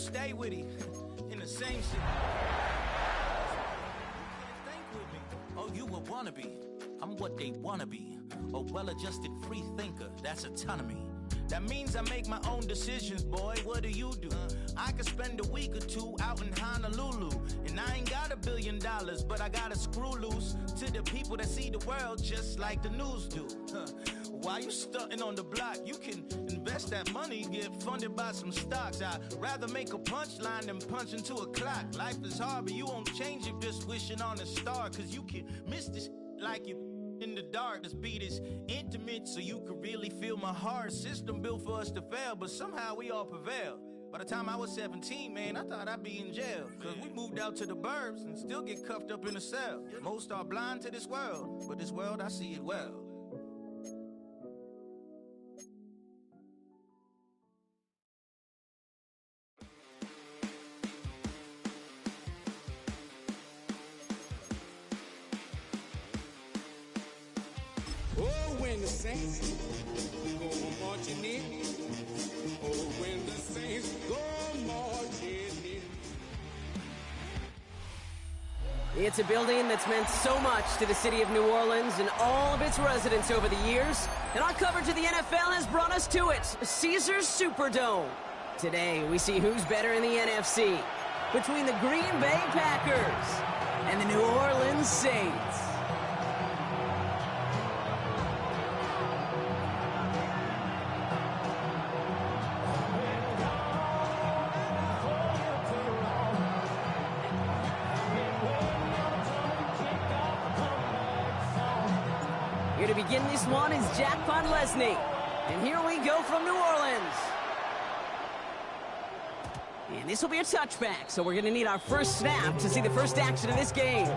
stay with him in the same city. You can't think with me. Oh, you a wannabe. I'm what they wanna be. A well-adjusted free thinker. That's autonomy. That means I make my own decisions, boy. What do you do? I could spend a week or two out in Honolulu, and I ain't got $1 billion, but I got a screw loose to the people that see the world just like the news do. While you stunting on the block, you can invest that money, get funded by some stocks. I'd rather make a punchline than punch into a clock. Life is hard, but you won't change it just wishing on a star, cause you can miss this like you in the dark. This beat is intimate, so you could really feel my heart. System built for us to fail, but somehow we all prevail. By the time I was 17, man, I thought I'd be in jail, cause we moved out to the burbs and still get cuffed up in a cell. Most are blind to this world, but this world, I see it well. Oh, when the saints go marching in. Oh, when the saints go marching in. It's a building that's meant so much to the city of New Orleans and all of its residents over the years. And our coverage of the NFL has brought us to it, Caesars Superdome. Today, we see who's better in the NFC between the Green Bay Packers and the New Orleans Saints. Here to begin this one is Jackpot Lesney. And here we go from New Orleans. And this will be a touchback, so we're going to need our first snap to see the first action of this game.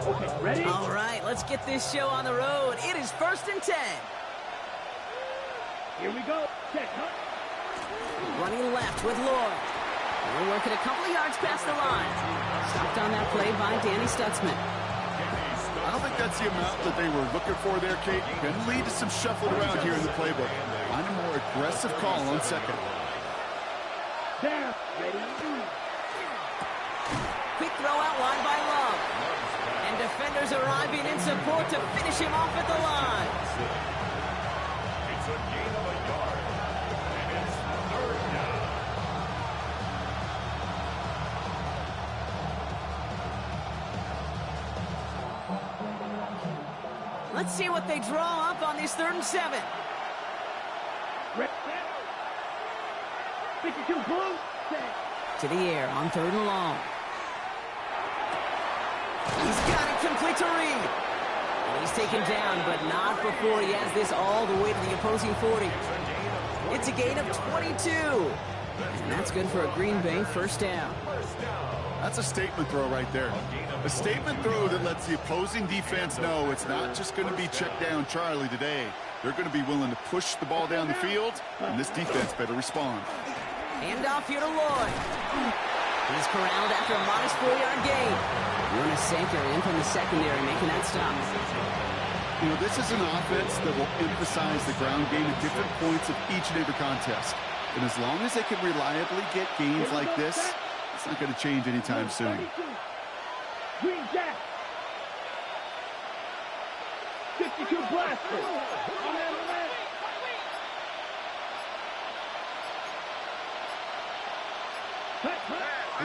Okay, ready? All right, let's get this show on the road. It is 1st and 10. Here we go. Check, huh? Running left with Lloyd. We're working a couple of yards past the line. Stopped on that play by Danny Stutzman. I don't think that's the amount that they were looking for there, Kate. Can lead to some shuffling around here in the playbook. Find a more aggressive call on second. Down. Ready? Quick throw out wide by Love. And defenders arriving in support to finish him off at the line. It's a gain of a yard. And it's 3rd down. Let's see what they draw up on this 3rd and 7. 52 blue. To the air on 3rd and long. He's got it complete to Reed. And he's taken down, but not before he has this all the way to the opposing 40. It's a gain of 22. And that's good for a Green Bay first down. That's a statement throw right there. A statement throw that lets the opposing defense know it's not just going to be check down Charlie today. They're going to be willing to push the ball down the field, and this defense better respond. Hand off here to Lloyd. He's corralled after a modest 4-yard gain. Jonas Sanker in from the secondary making that stop. You know, this is an offense that will emphasize the ground game at different points of each and every contest. And as long as they can reliably get gains like this, it's not going to change anytime soon. Green Jack. 52 blaster.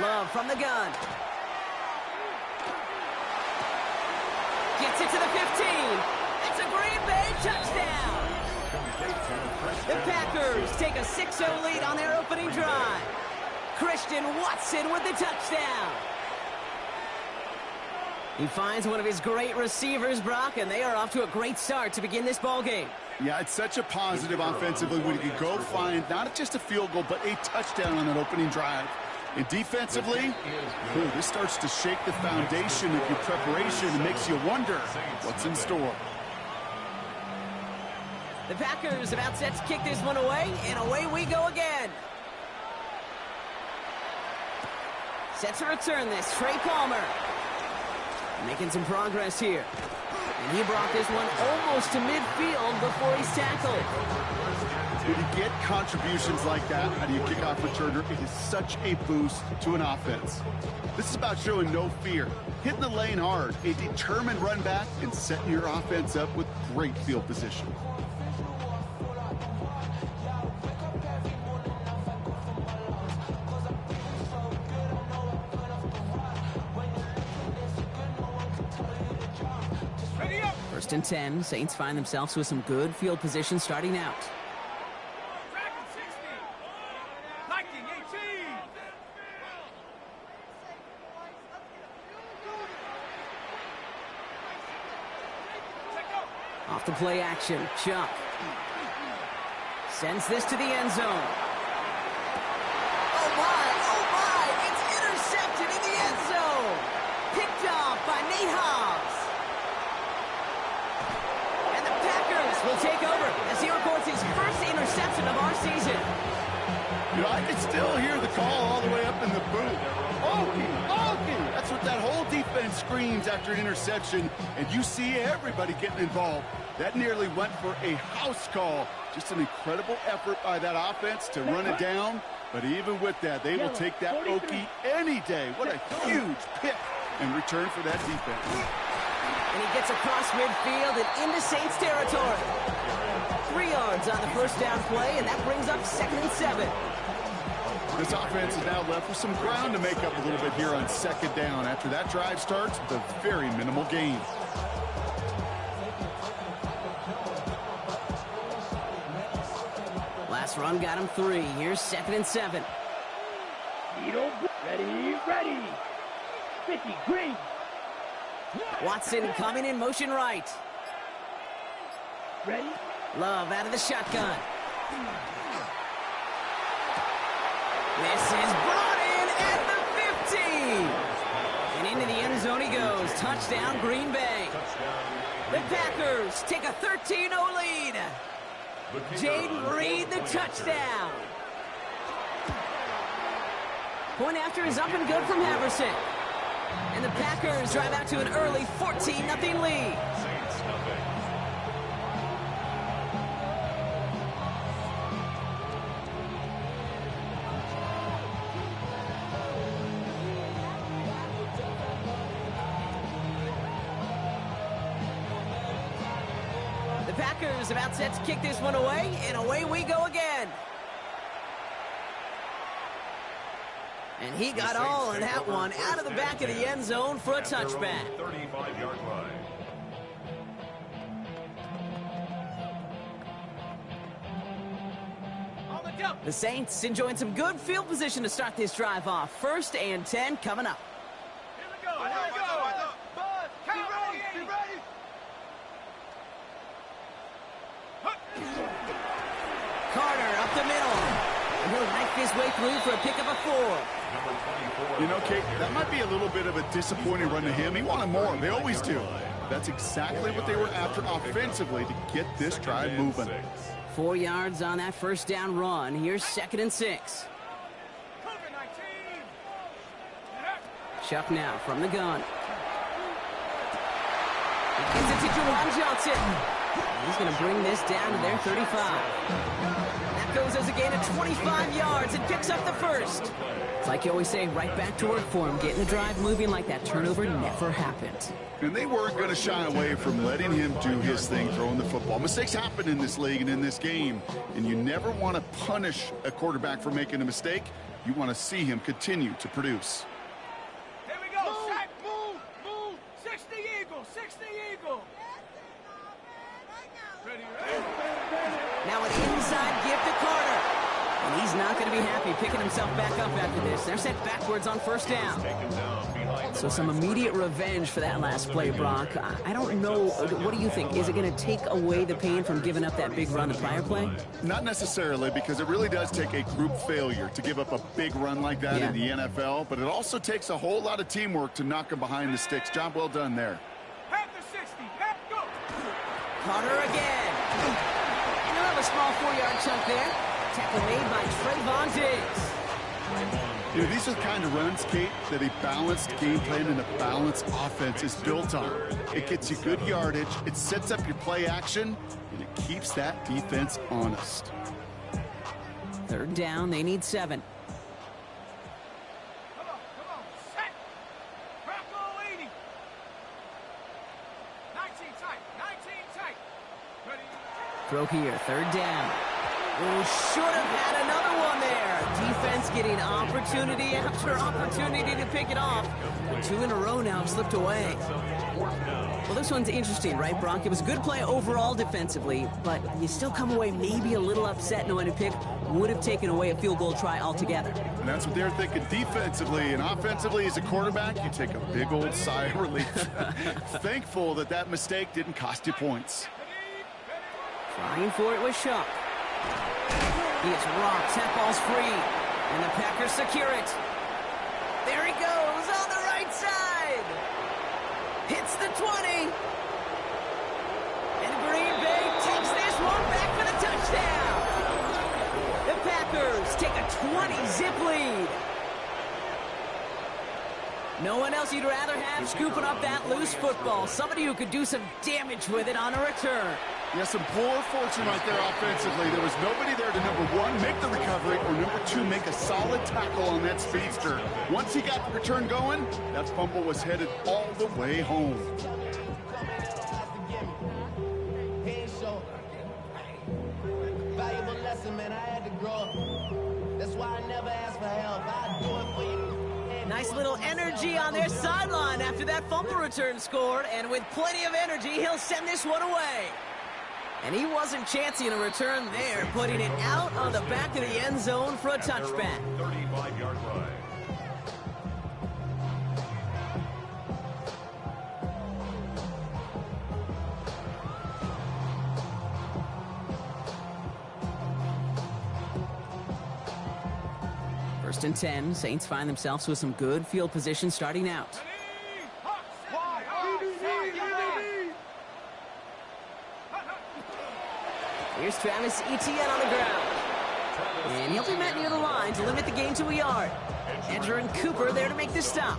Love from the gun. Gets it to the 15. It's a Green Bay touchdown. The Packers take a 6-0 lead on their opening drive. Christian Watson with the touchdown. He finds one of his great receivers, Brock, and they are off to a great start to begin this ball game. Yeah, it's such a positive offensively when you can go find not just a field goal, but a touchdown on that opening drive. And defensively, this starts to shake the foundation of your preparation and makes you wonder what's in store. The Packers about set to kick this one away, and away we go again. Set to return this, Trey Palmer. Making some progress here. And he brought this one almost to midfield before he's tackled. When you get contributions like that out of your kickoff returner, it is such a boost to an offense. This is about showing no fear, hitting the lane hard, a determined run back, and setting your offense up with great field position. First and 10, Saints find themselves with some good field position starting out. Off the play action, Chuck. Sends this to the end zone. Oh my, it's intercepted in the end zone. Picked off by Nate Hobbs. And the Packers will take over as he records his first interception of our season. You know, I can still hear the call all the way up in the booth. Okey! That's what that whole defense screams after an interception, and you see everybody getting involved. That nearly went for a house call. Just an incredible effort by that offense to run it down. But even with that, they will take that Okie any day. What a huge pick and return for that defense. And he gets across midfield and into Saints territory. 3 yards on the first down play, and that brings up 2nd and 7. This offense is now left with some ground to make up a little bit here on 2nd down. After that drive starts, the very minimal gain. Last run got him 3. Here's 2nd and 7. Ready. 50, green. Watson coming in motion right. Ready. Love out of the shotgun. This is brought in at the 50. And into the end zone he goes. Touchdown, Green Bay. The Packers take a 13-0 lead. Jaden Reed, the touchdown. Point after is up and good from Haverson. And the Packers drive out to an early 14-0 lead. The Packers about set to kick this one away, and away we go again. And he got all of that one out of the back of the end zone for a touchback. 35-yard line. The Saints enjoying some good field position to start this drive off. 1st and 10 coming up. Here we go. Bud, get ready. Carter up the middle. And he'll knife his way through for a pick of a 4. You know, Kate, that might be a little bit of a disappointing run to him. He wanted more. They always do. That's exactly what they were after offensively to get this drive moving. 4 yards on that first down run. Here's 2nd and 6. Chuck now from the gun. He gives it to Juwan Johnson. He's going to bring this down to their 35. That goes as a gain of 25 yards and picks up the first. It's like you always say, right back to work for him. Getting the drive moving like that turnover never happened. And they weren't going to shy away from letting him do his thing, throwing the football. Mistakes happen in this league and in this game, and you never want to punish a quarterback for making a mistake. You want to see him continue to produce. Here we go. Sack, move. 60 Eagle. Ready. Now an inside give to Carter. And he's not going to be happy picking himself back up after this. They're set backwards on first down. So some immediate revenge for that last play, Brock. I don't know. What do you think? Is it going to take away the pain from giving up that big run the prior play? Not necessarily, because it really does take a group failure to give up a big run like that in the NFL. But it also takes a whole lot of teamwork to knock him behind the sticks. Job well done there. Half the 60. Go. Carter again. He'll have a small 4-yard chunk there. Tackle made by Trayvon Diggs. You know, these are the kind of runs, Kate, that a balanced game plan and a balanced offense is built on. It gets you good yardage, it sets up your play action, and it keeps that defense honest. 3rd down, they need 7. Come on, set. Bronco 80. 19 tight. Ready. Throw here, 3rd down. Oh, should have had another one there. Defense getting opportunity after opportunity to pick it off. But 2 in a row now have slipped away. Well, this one's interesting, right, Bronk? It was a good play overall defensively, but you still come away maybe a little upset knowing a pick would have taken away a field goal try altogether. And that's what they're thinking defensively. And offensively, as a quarterback, you take a big old sigh of relief. Thankful that that mistake didn't cost you points. Trying for it with Shuck. He is rocked. That ball's free. And the Packers secure it. There he goes on the right side. Hits the 20. And Green Bay takes this one back for the touchdown. The Packers take a 20-zip lead. No one else you'd rather have scooping up that loose football. Somebody who could do some damage with it on a return. Yeah, some poor fortune right there offensively. There was nobody there to, number 1, make the recovery, or number 2, make a solid tackle on that speedster. Once he got the return going, that fumble was headed all the way home. Valuable lesson, man. I had to grow up. That's why I never ask for help. I do it for you. Nice little energy on their sideline after that fumble return scored, and with plenty of energy, he'll send this one away. And he wasn't chancing a return there, putting it out on the back of the end zone for a touchback. 35-yard line. First and 10, Saints find themselves with some good field position starting out. Here's Travis Etienne on the ground. And he'll be met near the line to limit the gain to a yard. Edger and Cooper there to make this stop.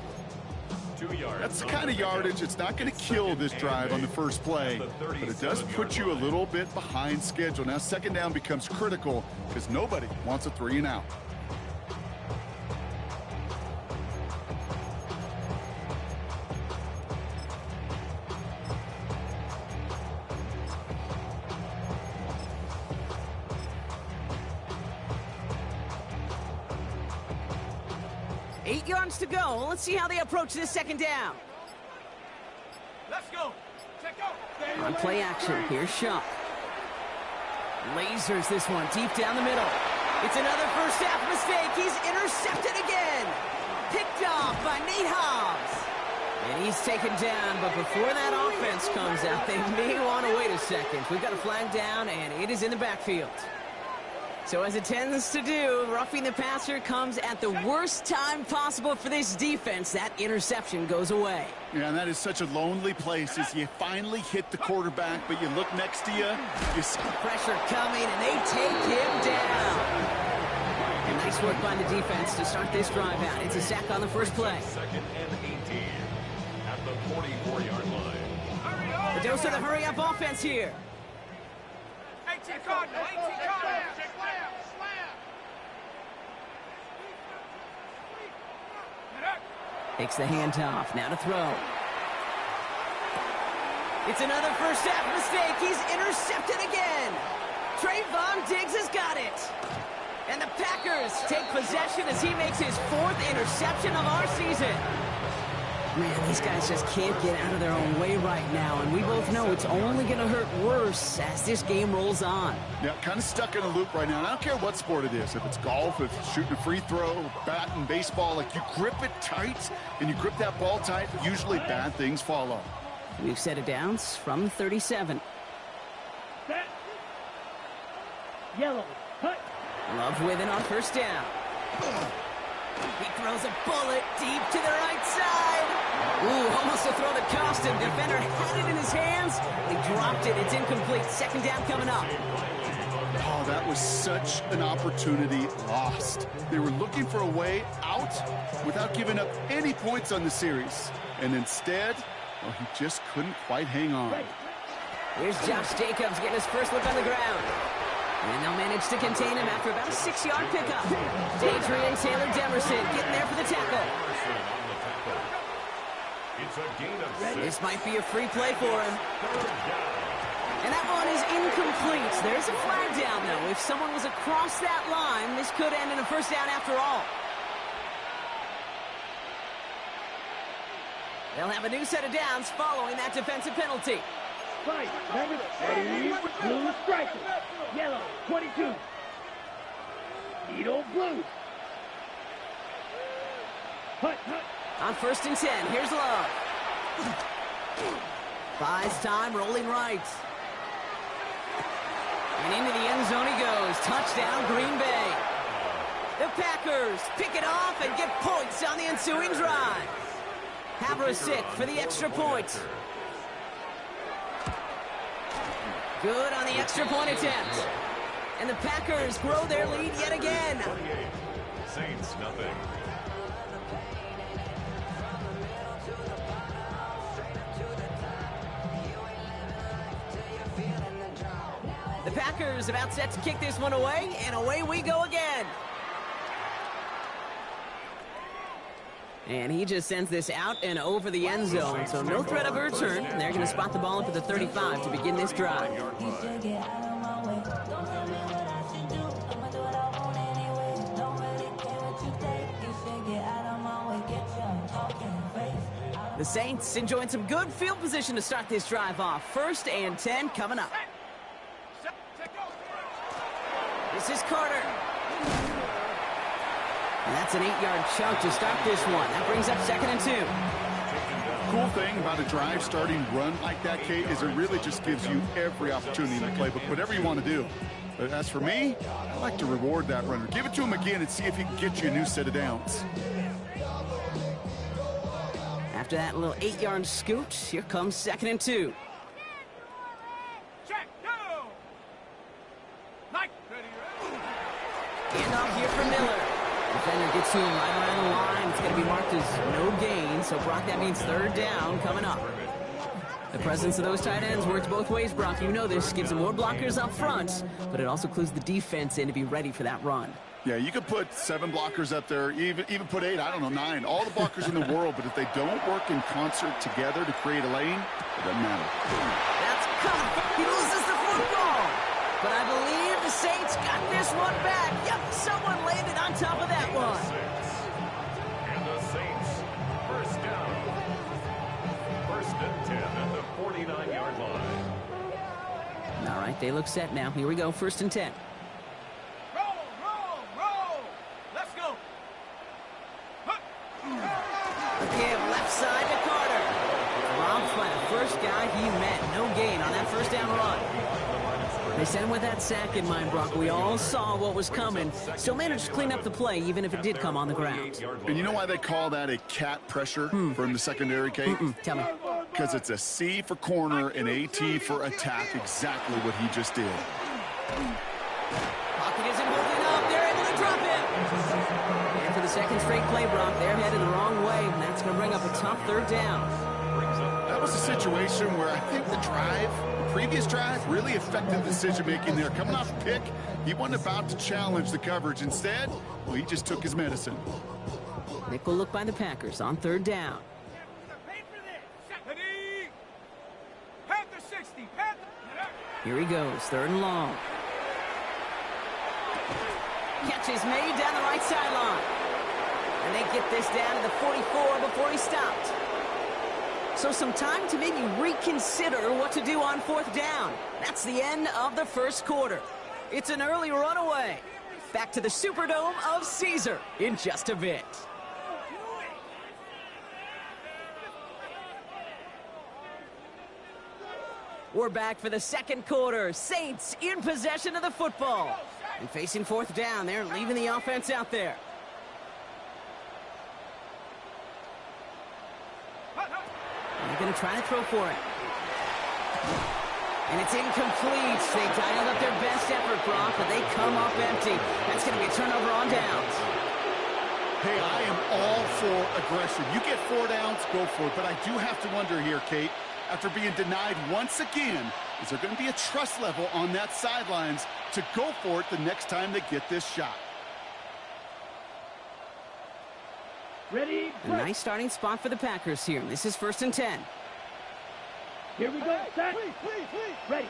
2 yards. That's the kind of yardage. It's not going to kill this drive on the first play, but it does put you a little bit behind schedule. Now, 2nd down becomes critical because nobody wants a 3 and out. To go. Let's see how they approach this 2nd down. Let's go. Check out. On play action, here's Shuck. Lasers this one deep down the middle. It's another first half mistake. He's intercepted again. Picked off by Nate Hobbs. And he's taken down, but before that offense comes out, they may want to wait a second. We've got a flag down, and it is in the backfield. So as it tends to do, roughing the passer comes at the worst time possible for this defense. That interception goes away. Yeah, and that is such a lonely place as you finally hit the quarterback, but you look next to you, you see pressure coming, and they take him down. And nice work by the defense to start this drive out. It's a sack on the first play. 2nd and 18 at the 44-yard line. The dose of the hurry-up offense here. 18 Cardinal. Takes the handoff. Now to throw. It's another first half mistake. He's intercepted again. Trayvon Diggs has got it. And the Packers take possession as he makes his 4th interception of our season. Man, these guys just can't get out of their own way right now, and we both know it's only going to hurt worse as this game rolls on. Yeah, kind of stuck in a loop right now. And I don't care what sport it is. If it's golf, if it's shooting a free throw, batting, baseball, like you grip it tight and you grip that ball tight, usually bad things follow. We've set it down from 37. Set. Yellow. Cut. Love with it on first down. He throws a bullet deep to the right side. Ooh, almost a throw that cost him. Defender had it in his hands. He dropped it. It's incomplete. 2nd down coming up. Oh, that was such an opportunity lost. They were looking for a way out without giving up any points on the series. And instead, well, he just couldn't quite hang on. Here's Josh Jacobs getting his first look on the ground. And they'll manage to contain him after about a 6-yard pickup. Adrian Taylor Demerson getting there for the tackle. It's a gain of 6. This might be a free play for him. And that one is incomplete. There's a flag down, though. If someone was across that line, this could end in a first down after all. They'll have a new set of downs following that defensive penalty. Right, remember, ready, blue striker, yellow, 22. Edo blue. Hut. On 1st and 10, here's Love. Buys time, rolling right. And into the end zone he goes. Touchdown, Green Bay. The Packers pick it off and get points on the ensuing drive. Havrasik for the extra point. Good on the extra point attempt. And the Packers grow their lead yet again. Saints, nothing. The Packers about set to kick this one away, and away we go again. And he just sends this out and over the end zone, so no threat of a return. They're going to spot the ball up at the 35 to begin this drive. The Saints enjoying some good field position to start this drive off. 1st and 10 coming up. This is Carter. And that's an 8-yard chunk to start this one. That brings up 2nd and 2. Cool thing about a drive starting run like that, Kate, is it really just gives you every opportunity in the playbook, whatever you want to do. But as for me, I like to reward that runner. Give it to him again and see if he can get you a new set of downs. After that little 8-yard scoot, here comes 2nd and 2. Check, go! Mike, ready, Hand off here for Miller. Defender gets to him right around the line. It's going to be marked as no gain. So, Brock, that means 3rd down coming up. The presence of those tight ends works both ways, Brock. You know this. Gives them more blockers up front, but it also clues the defense in to be ready for that run. Yeah, you could put 7 blockers up there, even put 8, I don't know, 9. All the blockers in the world, but if they don't work in concert together to create a lane, it doesn't matter. That's caught. He loses the football. But I believe the Saints got this one back. Yep, someone landed on top of that one. And the Saints, 1st down. 1st and 10 at the 49-yard line. All right, they look set now. Here we go, 1st and 10. roll! Let's go! Give left side to Carter. Robbed by the first guy he met. No gain on that 1st down run. They sent him with that sack in mind, Brock. We all saw what was coming. Still managed to clean up the play, even if it did come on the ground. And you know why they call that a cat pressure from the secondary, Kate? Tell me. Because it's a C for corner and a T for attack, exactly what he just did. Pocket isn't holding up. They're able to drop it. And for the 2nd straight play, Brock, they're headed the wrong way, and that's going to bring up a tough 3rd down. That was a situation where I think the previous drive really affected the decision-making there. Coming off a pick, he wasn't about to challenge the coverage. Instead, well, he just took his medicine. Nickel look by the Packers on 3rd down. Panther 60, Panther. Here he goes, 3rd and long. Catch is made down the right sideline. And they get this down to the 44 before he stopped. So some time to maybe reconsider what to do on 4th down. That's the end of the 1st quarter. It's an early runaway. Back to the Superdome of Caesar in just a bit. We're back for the 2nd quarter. Saints in possession of the football. And facing 4th down, they're leaving the offense out there. They're going to try to throw for it. And it's incomplete. They dialed up their best effort, Brock, but they come up empty. That's going to be a turnover on downs. Hey, I am all for aggression. You get 4 downs, go for it. But I do have to wonder here, Kate, after being denied once again, is there going to be a trust level on that sidelines to go for it the next time they get this shot? Ready? A nice starting spot for the Packers here. This is 1st and 10. Here we go. Set. Ready.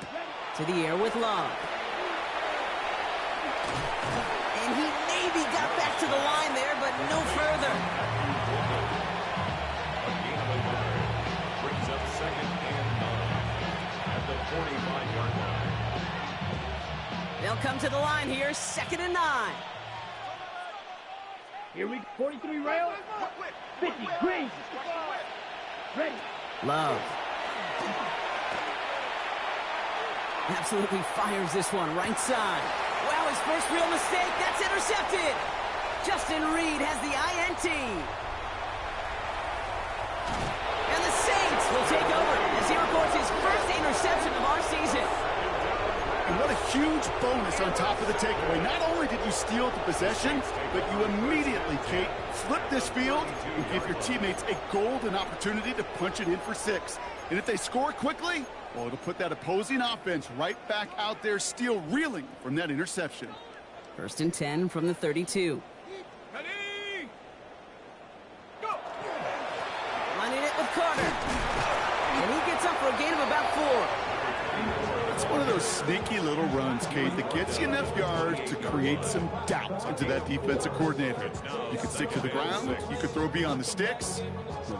To the air with Love. And he maybe got back to the line there, but no further. A gain of a yard. Brings up 2nd and 9 at the 45-yard line. They'll come to the line here, 2nd and 9. Here we go. 43 rail. 50 green. Ready. Love. Absolutely fires this one right side. Wow, his first real mistake. That's intercepted. Justin Reed has the INT. And the Saints will take over as he records his first interception of our season. And what a huge bonus on top of the takeaway. Not only did you steal the possession, but you immediately, Kate, flip this field and give your teammates a golden opportunity to punch it in for 6. And if they score quickly, well, it'll put that opposing offense right back out there, still reeling from that interception. 1st and 10 from the 32. Ready? Go! Running it with Carter. And he gets up for a gain of about 4. It's one of those sneaky little runs, Kate, that gets you enough yards to create some doubt into that defensive coordinator. You can stick to the ground, you can throw beyond the sticks,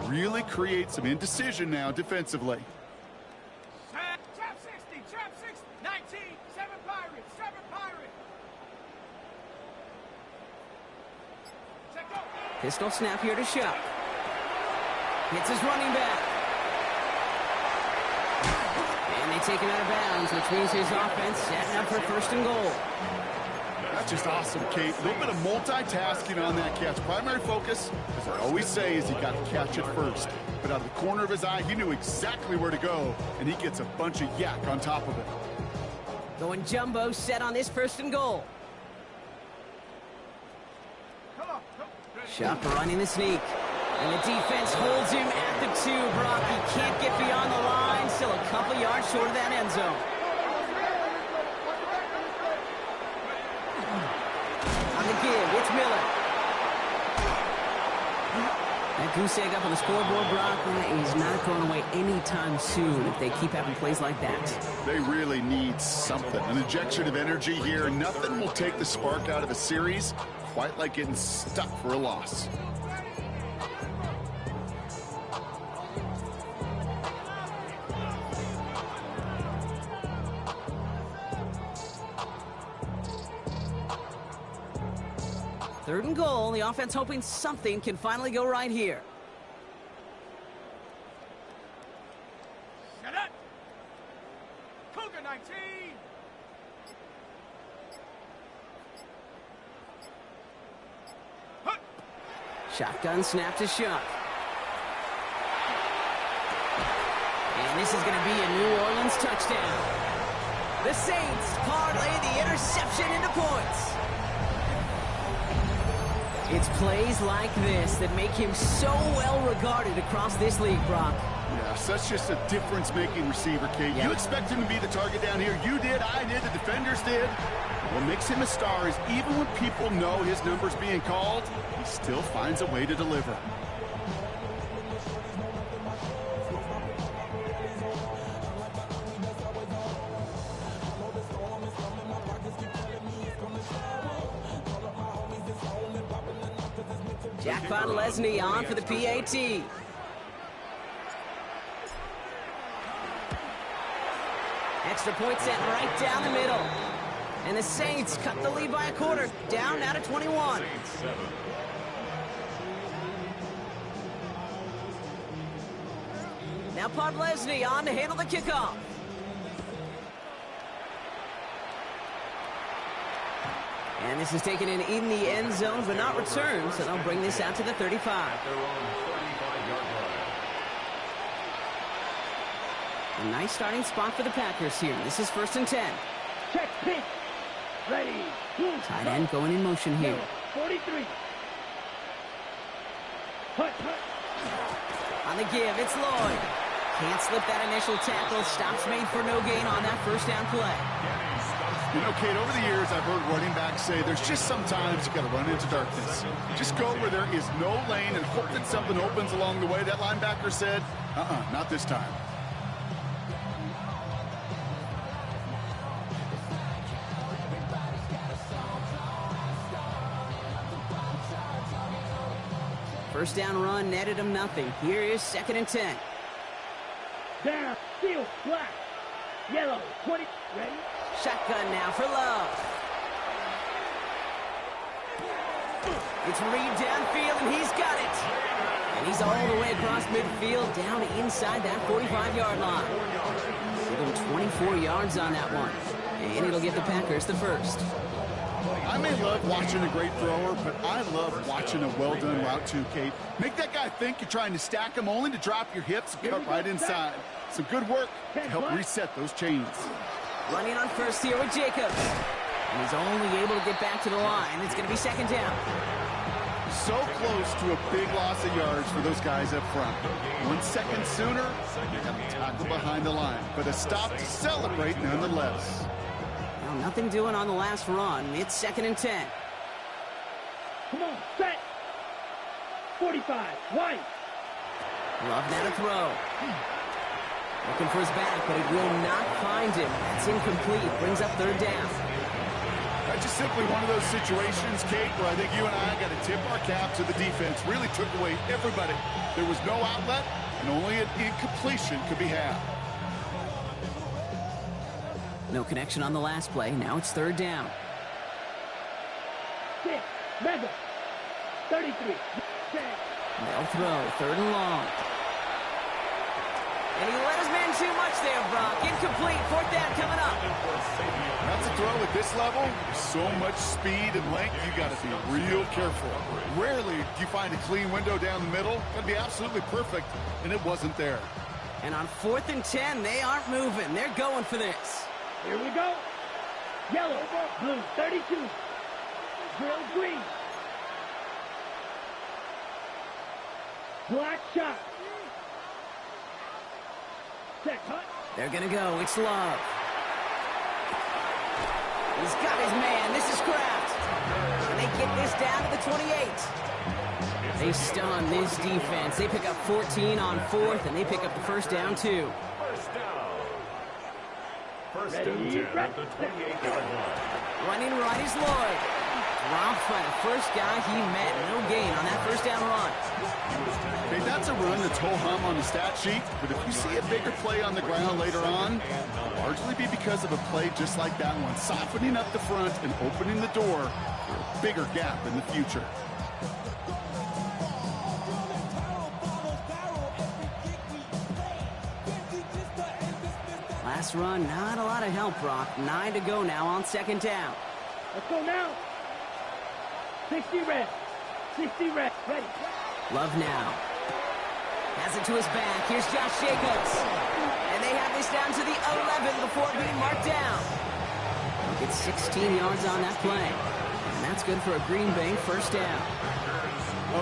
really create some indecision now defensively. Trap 60, trap 60, 19, 7 Pirates, 7 Pirates. Check go. Pistol snap here to Shuck. Hits his running back. And they take him out of bounds, which means his offense setting up for 1st and goal. That's just awesome, Kate. A little bit of multitasking on that catch. Primary focus, as I always say, is he got to catch it first. But out of the corner of his eye, he knew exactly where to go, and he gets a bunch of yak on top of it. Going jumbo set on this 1st and goal. Come on, go. Shuck running the sneak. And the defense holds him at the 2. Brock, he can't get beyond the line. Still a couple yards short of that end zone. On the give, it's Miller. That goose egg up on the scoreboard, Brock, is not going away anytime soon if they keep having plays like that. They really need something. An injection of energy here. Nothing will take the spark out of a series quite like getting stuck for a loss. Third and goal. The offense hoping something can finally go right here. Get it. Cougar 19. Hut. Shotgun snap to Shuck. And this is going to be a New Orleans touchdown. The Saints parlay the interception into points. It's plays like this that make him so well regarded across this league, Brock. Yes, that's just a difference-making receiver, Kate. Yep. You expect him to be the target down here. You did, I did, the defenders did. What makes him a star is even when people know his number's being called, he still finds a way to deliver. Jackpot Lesney on for the PAT. Extra point set right down the middle. And the Saints cut the lead by a quarter, down now to 21. Now Pod Lesney on to handle the kickoff. And this is taken in the end zone, but not returned, so they'll bring this out to the 35. A nice starting spot for the Packers here. This is 1st and 10. Check pitch. Ready. Tight end going in motion here. 43. Hut. On the give, it's Lloyd. Can't slip that initial tackle. Stops made for no gain on that first down play. You know, Kate, over the years, I've heard running backs say there's just sometimes you got to run into darkness. Just go where there is no lane and hope that something opens along the way. That linebacker said, not this time. First down run netted him nothing. Here is 2nd and 10. Down. Field. Black. Yellow. 20. Ready. Shotgun now for Love. It's Reed downfield, and he's got it. And he's all the way across midfield, down inside that 45-yard line. Give him 24 yards on that one. And it'll give the Packers the first. I may love watching a great thrower, but I love watching a well-done route too, Kate. Make that guy think you're trying to stack him only to drop your hips and cut right inside. Some good work to help reset those chains. Running on first here with Jacobs. And he's only able to get back to the line. It's going to be 2nd down. So close to a big loss of yards for those guys up front. 1 second sooner, they have a tackle behind the line. But a stop to celebrate nonetheless. Well, nothing doing on the last run. It's 2nd and 10. Come on, set. 45. White. Love now to throw. Looking for his back, but it will not find him. That's incomplete. Brings up 3rd down. That's just simply one of those situations, Kate, where I think you and I got to tip our cap to the defense. Really took away everybody. There was no outlet, and only an incompletion could be had. No connection on the last play. Now it's 3rd down. 6. Mega. 33. 10. They'll throw. 3rd and long. And he let his man too much there, Brock. Incomplete. 4th down coming up. That's a throw at this level. So much speed and length, you got to be real careful. Rarely do you find a clean window down the middle. Got to be absolutely perfect, and it wasn't there. And on 4th and 10, they aren't moving. They're going for this. Here we go. Yellow. Blue. 32. Drill green. Black shot. Check, hut. They're going to go. It's Love. He's got his man. This is Kraft. And they get this down to the 28. They stun this defense. They pick up 14 on 4th, and they pick up the first down, too. First down. First and 10 at the 28-yard line. Running right is Lloyd. Dropped by the first guy he met. No gain on that first down run. Okay, that's a run that's ho-hum on the stat sheet, but if you see a bigger play on the ground later on, it'll largely be because of a play just like that one, softening up the front and opening the door for a bigger gap in the future. Last run, not a lot of help, Brock. 9 to go now on 2nd down. Let's go now. 60 red. 60 red. Ready. Love now. Has it to his back. Here's Josh Jacobs. And they have this down to the 11 before being marked down. Get 16 yards on that play. And that's good for a Green Bay first down.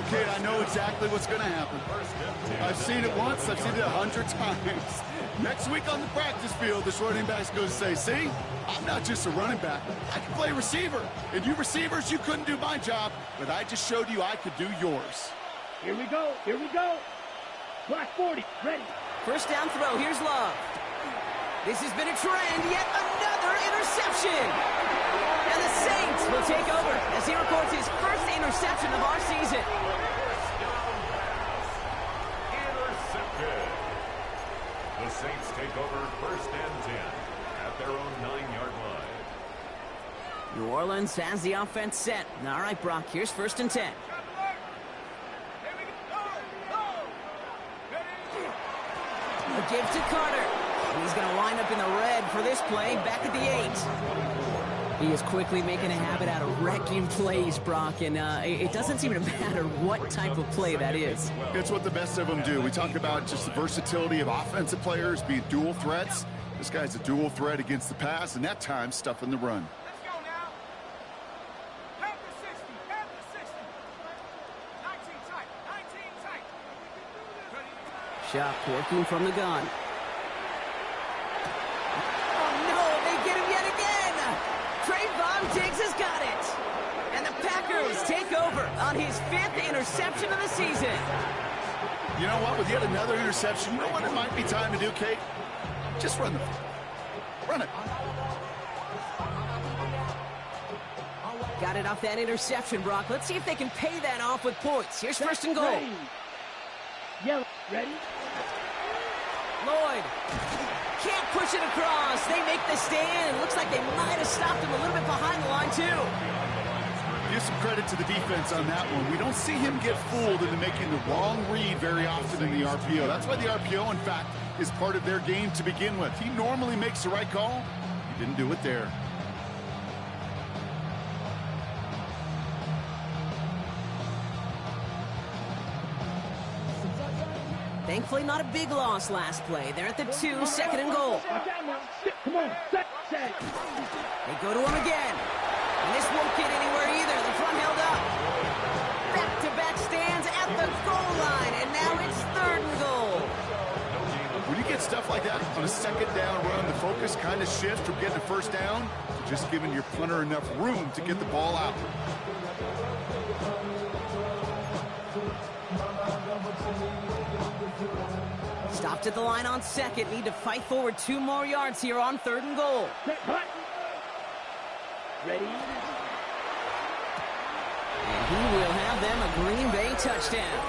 Okay, I know exactly what's going to happen. I've seen it once. I've seen it 100 times. Next week on the practice field, this running back's going to say, see, I'm not just a running back. I can play receiver. And you receivers, you couldn't do my job, but I just showed you I could do yours. Here we go. Here we go. Black 40. Ready. First down throw. Here's Love. This has been a trend. Yet another interception. And the Saints will take over as he records his first interception of our season. Intercepted. The Saints take over 1st and 10 at their own 9-yard line. New Orleans has the offense set. All right, Brock, here's 1st and 10. A give to Carter. And he's going to wind up in the red for this play back at the 8. He is quickly making a habit out of wrecking plays, Brock, and it doesn't seem to matter what type of play that is. It's what the best of them do. We talk about just the versatility of offensive players being dual threats. This guy's a dual threat against the pass, and that time stuffing the run. Let's go now. Half the 60, half the 60. 19 tight, 19 tight. Shot working from the gun. Oh, no, they get him yet again. Trayvon Diggs has got it. And the Packers take over on his 5th interception of the season. You know what? With yet another interception, you know what it might be time to do, Kate? Just run the run it. Got it off that interception, Brock. Let's see if they can pay that off with points. Here's first and goal. Yellow, ready? Lloyd can't push it across. They make the stand. It looks like they might have stopped him a little bit behind the line, too. Give some credit to the defense on that one. We don't see him get fooled into making the wrong read very often in the RPO. That's why the RPO, in fact, is part of their game to begin with. He normally makes the right call. He didn't do it there. Thankfully, not a big loss last play. They're at the 2, second and goal. Come on, set. They go to him again. And this won't get anywhere either. The front held up. Back-to-back stands at the goal line, and now it's 3rd and goal. When you get stuff like that on a second down run, the focus kind of shifts from getting a first down to just giving your punter enough room to get the ball out. Stopped at the line on second. Need to fight forward 2 more yards here on 3rd and goal. Ready? And he will have them a Green Bay touchdown.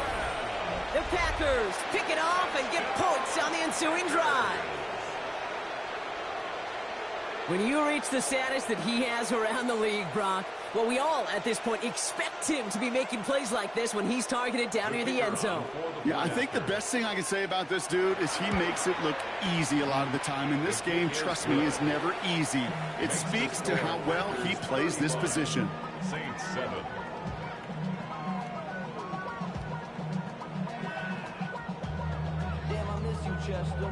The Packers pick it off and get points on the ensuing drive. When you reach the status that he has around the league, Brock, well, we all, at this point, expect him to be making plays like this when he's targeted down near the end zone. Yeah, I think the best thing I can say about this dude is he makes it look easy a lot of the time. And this game, trust me, is never easy. It speaks to how well he plays this position. Saints 7. Damn, I miss you, Chester.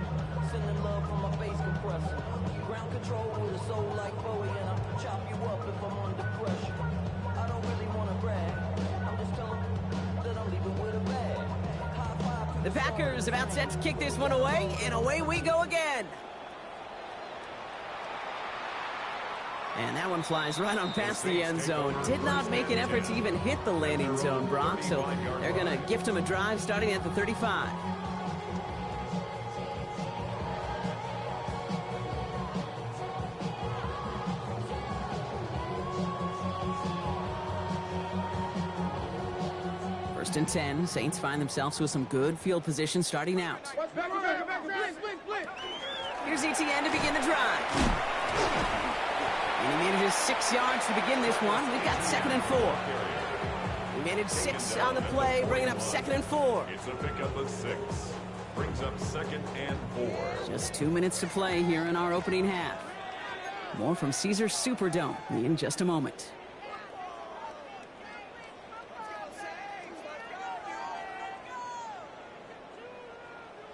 Sending love from my face compressor. Ground control with a soul like Bowie, and I'll chop you up if I'm under pressure. I don't really want to brag. I'm just telling that I'm leaving with a bag. High five to The Packers about set to kick this one away, and away we go again. And that one flies right on past the end zone. Did not make an effort to even hit the landing zone, Brock, so they're going to gift him a drive starting at the 35. First and 10. Saints find themselves with some good field position starting out. Here's ETN to begin the drive. And he manages 6 yards to begin this one. We've got 2nd and 4. He managed 6 on the play, bringing up 2nd and 4. It's a pickup of 6. Brings up 2nd and 4. Just 2 minutes to play here in our opening half. More from Caesars Superdome in just a moment.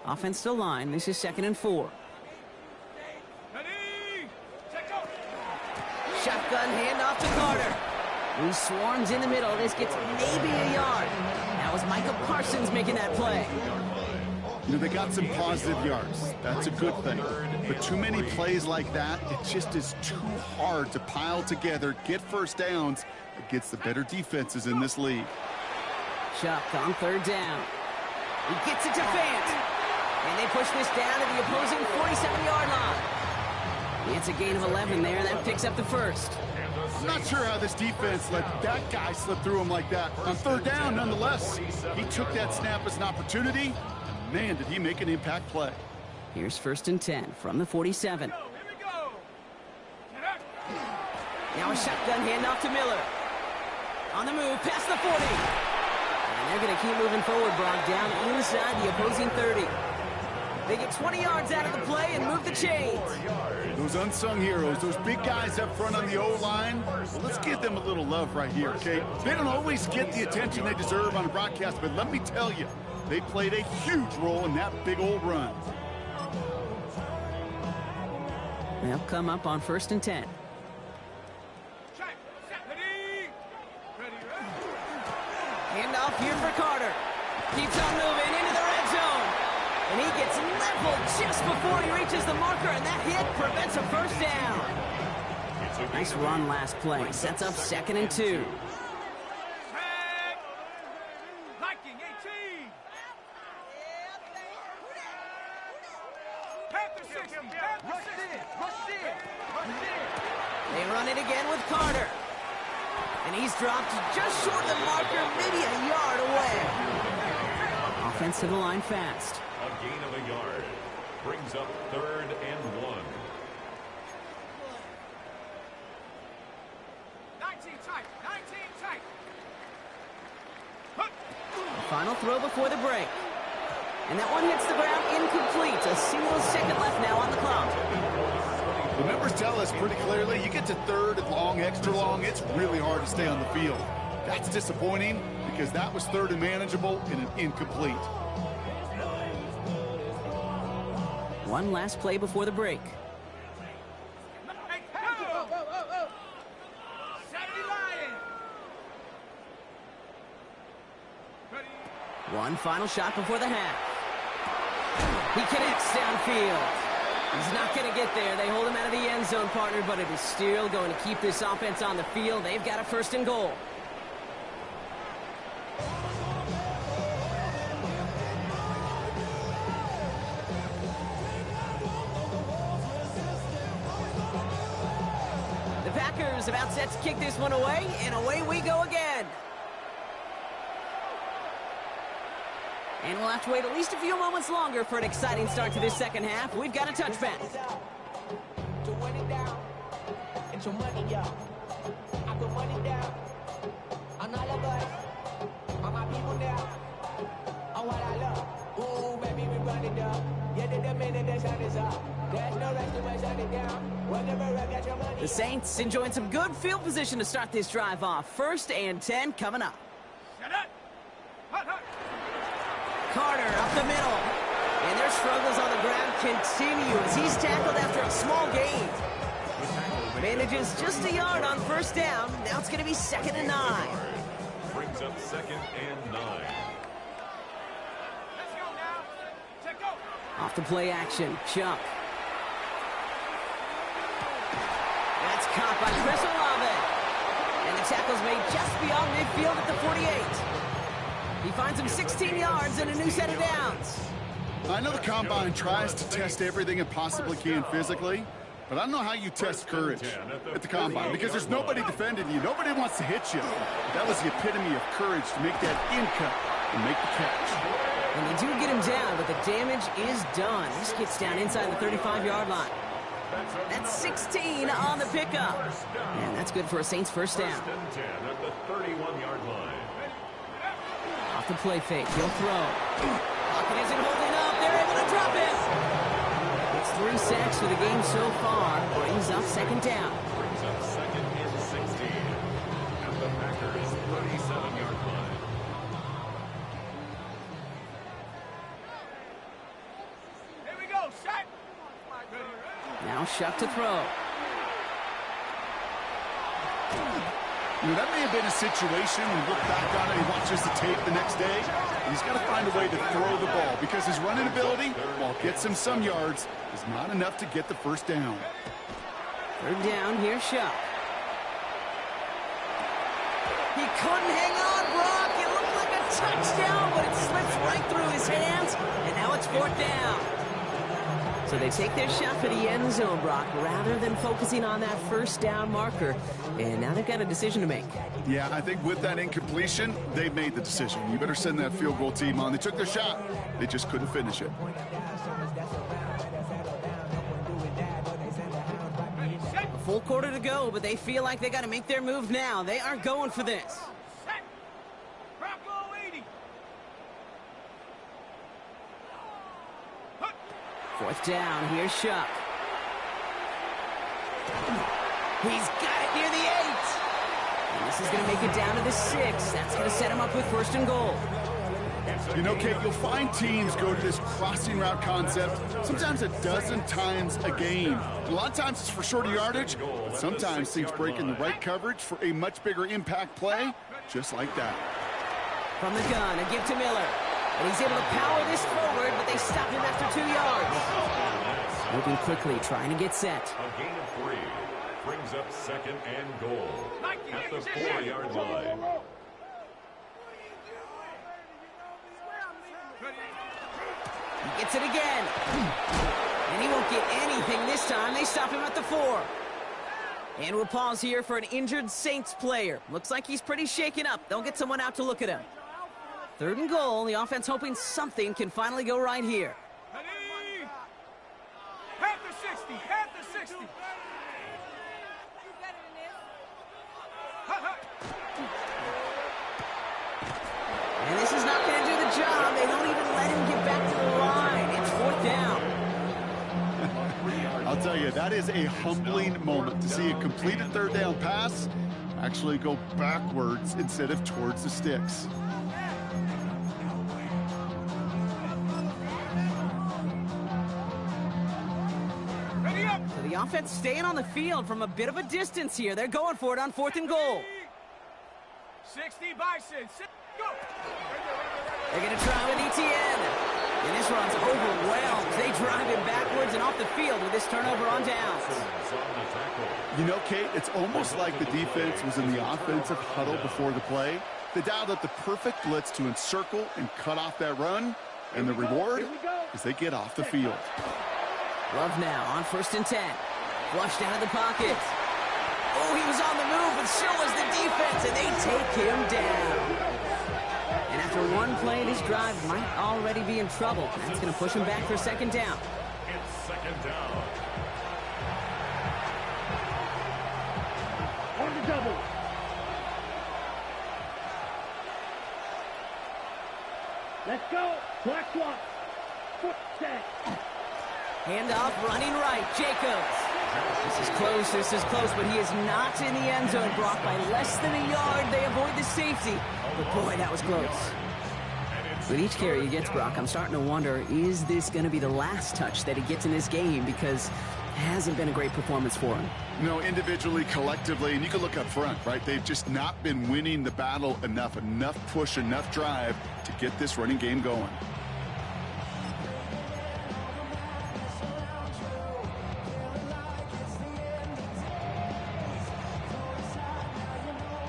Offense still line. This is 2nd and 4. Ready? Check out. Shotgun handoff to Carter, who swarms in the middle. This gets maybe a yard. That was Michael Parsons making that play. You know, they got some positive yards. That's a good thing. But too many plays like that, it just is too hard to pile together, get first downs against the better defenses in this league. Chuck on 3rd down. He gets it to Fant. And they push this down to the opposing 47-yard line. It's a gain of 11 there. That picks up the first. I'm not sure how this defense let that guy slip through him like that. On 3rd down, nonetheless, he took that snap as an opportunity. Man, did he make an impact play. Here's 1st and 10 from the 47. Here we go. Get up. Now a shotgun handoff to Miller. On the move, past the 40. And they're going to keep moving forward, Brock, down inside the opposing 30. They get 20 yards out of the play and move the chains. Those unsung heroes, those big guys up front on the O-line, well, let's give them a little love right here, okay? They don't always get the attention they deserve on a broadcast, but let me tell you, they played a huge role in that big old run. They'll come up on 1st and 10. Handoff here for Carter. Keeps on moving into the red zone. And he gets leveled just before he reaches the marker, and that hit prevents a first down. Nice run last play. Sets up 2nd and 2. They run it again with Carter. And he's dropped just short of the marker, maybe a yard away. Offense to the line fast. A gain of a yard. Brings up 3rd and 1. 19 tight. 19 tight. Final throw before the break. And that one hits the ground incomplete. A single second left now on the clock. The numbers tell us pretty clearly, you get to 3rd and long, extra long, it's really hard to stay on the field. That's disappointing because that was 3rd and manageable and an incomplete. One last play before the break. One final shot before the half. He connects downfield. He's not going to get there. They hold him out of the end zone, partner, but it is still going to keep this offense on the field. They've got a 1st and goal. The Packers about set to kick this one away, and away we go again. And we'll have to wait at least a few moments longer for an exciting start to this second half. We've got a touchback. To win it down, it's your money, y'all. I put money down on all of us, on my people now, on what I love. Ooh, baby, we run it down. Yeah, the minute the sun is up. There's no rest to shut it down. Whenever I get your money. The Saints enjoying some good field position to start this drive off. 1st and 10 coming up. Shut up. Hut, hut. Carter up the middle. And their struggles on the ground continue as he's tackled after a small gain. Manages just a yard on 1st down. Now it's going to be 2nd and 9. Brings up 2nd and 9. Let's go now. Check go. Off the play action. Chuck. That's caught by Chris Olave. And the tackle's made just beyond midfield at the 48. He finds him 16 yards and a new set of downs. I know the Combine tries to test everything it possibly can physically, but I don't know how you test courage at the Combine because there's nobody defending you. Nobody wants to hit you. That was the epitome of courage to make that in cut and make the catch. And they do get him down, but the damage is done. This gets down inside the 35-yard line. That's 16 on the pickup. And that's good for a Saints 1st down. 1st and 10 at the 31-yard line. Off the play fake, he'll throw. Pocket isn't holding up, they're able to drop it. It's 3 sacks for the game so far. Brings up 2nd down. Brings up 2nd and 16 at the Packers 37-yard line. Here we go, shot. Now Shuck to throw. You know, that may have been a situation when you look back on it, he watches the tape the next day, and he's got to find a way to throw the ball because his running ability, while it gets him some yards, is not enough to get the 1st down. 3rd down, here's Shuck. He couldn't hang on, Brock. It looked like a touchdown, but it slips right through his hands, and now it's 4th down. So they take their shot for the end zone, Brock, rather than focusing on that 1st down marker. And now they've got a decision to make. Yeah, I think with that incompletion, they made the decision. You better send that field goal team on. They took their shot. They just couldn't finish it. A full quarter to go, but they feel like they got to make their move now. They are going for this. Set. Bronco 80. Hut. 4th down, here's Shuck. He's got it near the 8. And this is going to make it down to the 6. That's going to set him up with 1st and goal. You know, Kate, you'll find teams go to this crossing route concept sometimes a dozen times a game. A lot of times it's for shorter yardage, but sometimes things break in the right coverage for a much bigger impact play, just like that. From the gun, a give to Miller. And he's able to power this forward, but they stop him after 2 yards. Moving quickly, trying to get set. A gain of 3 brings up 2nd and goal at the 4-yard line. He gets it again. And he won't get anything this time. They stop him at the 4. And we'll pause here for an injured Saints player. Looks like he's pretty shaken up. They'll get someone out to look at him. 3rd and goal. The offense hoping something can finally go right here. Half the 60, half the 60. And this is not going to do the job. They don't even let him get back to the line. It's 4th down. I'll tell you, that is a humbling moment to see a completed 3rd down pass actually go backwards instead of towards the sticks. So the offense staying on the field from a bit of a distance here. They're going for it on 4th and goal. 60 Bison. Go. They're going to try with Etienne. And this runs overwhelmed. They drive him backwards and off the field with this turnover on downs. You know, Kate, it's almost like the defense was in the offensive huddle before the play. They dialed up the perfect blitz to encircle and cut off that run. And the reward is they get off the field. Love now on 1st and 10. Flushed out of the pocket. Oh, he was on the move, and so was the defense, and they take him down. And after one play, this drive might already be in trouble. That's going to push him back for 2nd down. It's 2nd down. On the double. Let's go. Black swap. Foot set. Handoff running right. Jacobs. This is close, but he is not in the end zone. Brock by less than a yard. They avoid the safety. But boy, that was close. With each carry he gets, Brock, I'm starting to wonder, is this going to be the last touch that he gets in this game? Because it hasn't been a great performance for him. No, individually, collectively, and you can look up front, right? They've just not been winning the battle enough push, enough drive to get this running game going.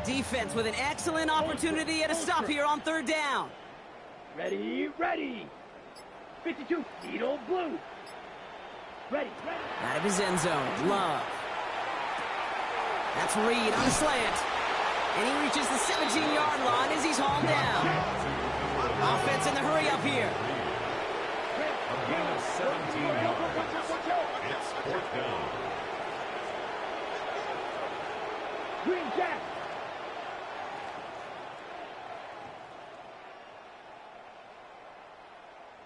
Defense with an excellent opportunity at a stop here on 3rd down. Ready, ready. 52, Beetle Blue. Ready, ready. Out of his end zone, Love. That's Reed on a slant. And he reaches the 17-yard line as he's hauled down. Offense in the hurry up here. A gain of 17 yards. It's 4th down. Green Jack.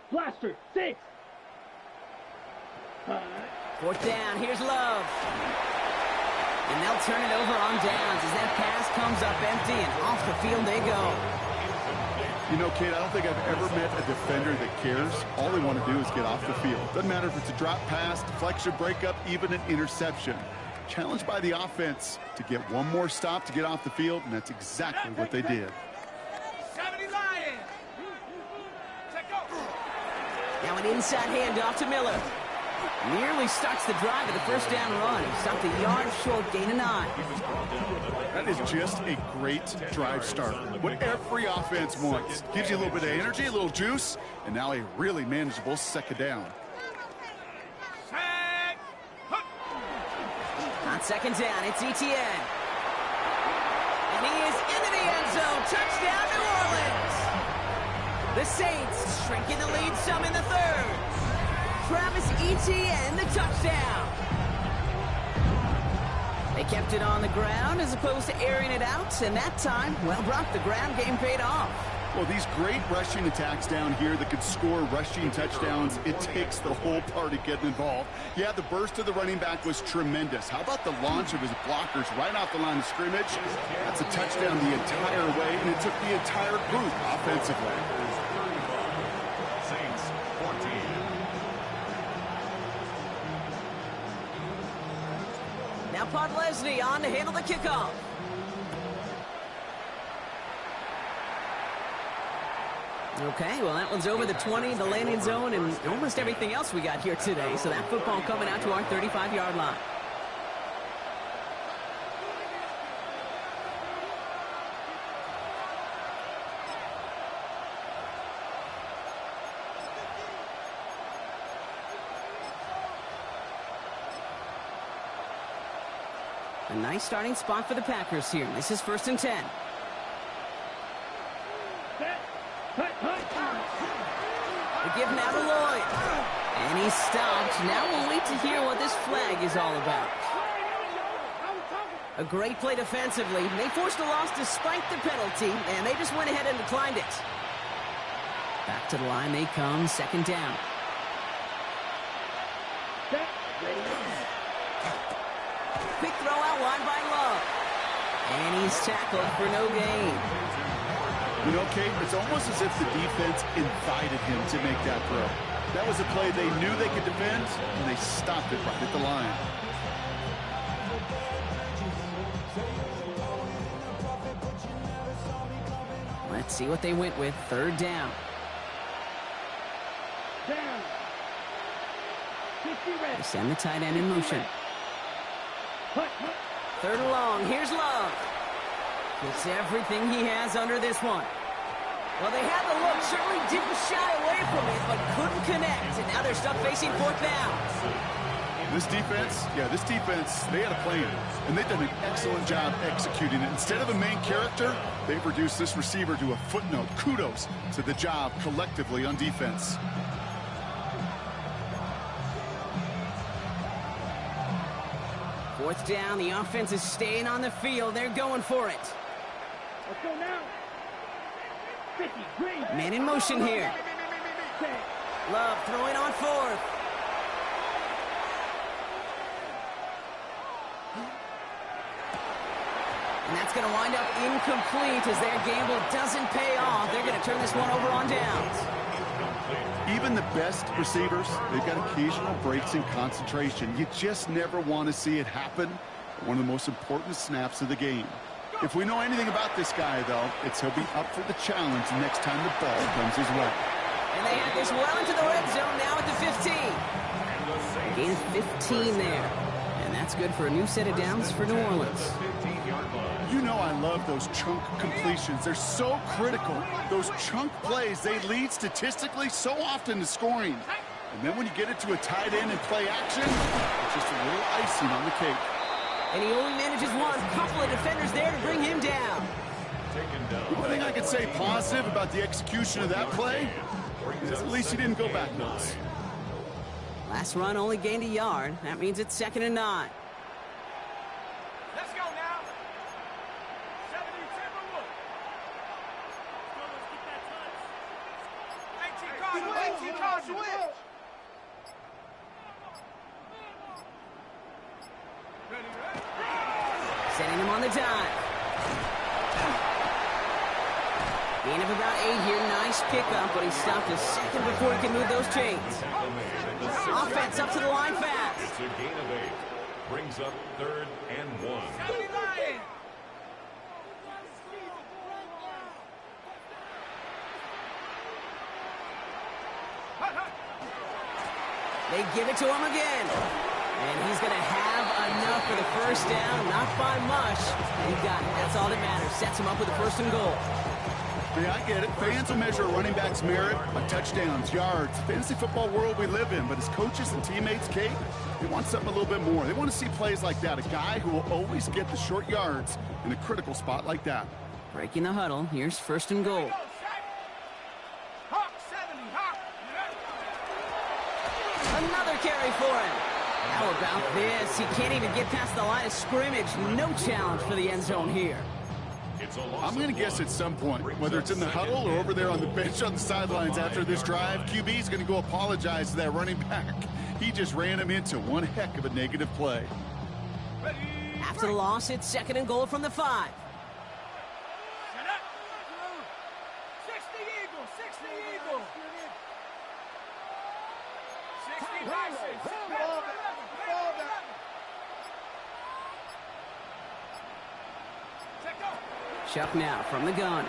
Blaster, 6. 4th down, here's Love. And they'll turn it over on downs as that pass comes up empty and off the field they go. You know, Kate, I don't think I've ever met a defender that cares. All they want to do is get off the field. Doesn't matter if it's a drop pass, deflection, breakup, even an interception. Challenged by the offense to get one more stop to get off the field, and that's exactly what they did. 70 Lions. Check go. Now an inside handoff to Miller. Nearly starts the drive of the 1st down run. He stopped a yard short, gain of 9. That is just a great drive start. What every offense wants. Gives you a little bit of energy, a little juice, and now a really manageable 2nd down. On 2nd down, it's Etienne. And he is into the end zone. Touchdown, New Orleans. The Saints shrinking the lead some in the 3rd. Travis Etienne, the touchdown. They kept it on the ground as opposed to airing it out, and that time, well, Brock, the ground game paid off. Well, these great rushing attacks down here that could score rushing touchdowns, it takes the whole party getting involved. Yeah, the burst of the running back was tremendous. How about the launch of his blockers right off the line of scrimmage? That's a touchdown the entire way, and it took the entire group offensively. Saints 14. Now Pod Leslie on to handle the kickoff. Okay, well, that one's over the 20, the landing zone, and almost everything else we got here today. So that football coming out to our 35-yard line. A nice starting spot for the Packers here. This is 1st and 10. They give now to Lloyd. And he's stopped. Now we'll wait to hear what this flag is all about. A great play defensively. They forced a loss despite the penalty, and they just went ahead and declined it. Back to the line they come, 2nd down. Quick throw out wide by Love. And he's tackled for no gain. You know, Kate, it's almost as if the defense invited him to make that throw. That was a play they knew they could defend, and they stopped it right at the line. Let's see what they went with. 3rd down. They send the tight end in motion. 3rd and long. Here's Love. Gets everything he has under this one. Well, they had the look. Certainly didn't shy away from it, but couldn't connect. And now they're stuck facing 4th down. This defense, they had a plan, and they've done an excellent job executing it. Instead of a main character, they've reduced this receiver to a footnote. Kudos to the job collectively on defense. Fourth down, the offense is staying on the field. They're going for it. Let's go now. 50, green. Man in motion here. Love throwing on 4th. And that's going to wind up incomplete as their gamble doesn't pay off. They're going to turn this one over on downs. Even the best receivers, they've got occasional breaks in concentration. You just never want to see it happen at one of the most important snaps of the game. If we know anything about this guy, though, it's he'll be up for the challenge next time the ball comes his way. And they have this well into the red zone now at the 15. Gain of 15 there. And that's good for a new set of downs for New Orleans. You know I love those chunk completions. They're so critical. Those chunk plays, they lead statistically so often to scoring. And then when you get it to a tight end and play action, it's just a little icing on the cake. And he only manages one. Couple of defenders there to bring him down. The only thing I can say positive about the execution of that play is at least he didn't go backwards. Last run only gained a yard. That means it's 2nd and 9. Let's go now. 70 Timberwolves. Let's get that touch. 18 card switch. Setting him on the dime. Gain of about 8 here. Nice pickup, but he stopped a second before he can move those chains. Offense up to the line fast. It's a gain of 8. Brings up 3rd and 1. They give it to him again. And he's going to have enough for the 1st down. Not by much. He got it. That's all that matters. Sets him up with a 1st and goal. Yeah, I get it. Fans will measure a running back's merit by touchdowns, yards, fantasy football world we live in. But as coaches and teammates, Kate, they want something a little bit more. They want to see plays like that. A guy who will always get the short yards in a critical spot like that. Breaking the huddle. Here's 1st and goal. Another carry for him. How about this? He can't even get past the line of scrimmage. No challenge for the end zone here. It's a loss. I'm going to guess at some point, whether it's in the huddle or over there on the bench on the sidelines after this drive, QB is going to go apologize to that running back. He just ran him into one heck of a negative play. After the loss, it's 2nd and goal from the 5. 60 Eagles, 60 Eagles. 60 bases. Chuck now from the gun.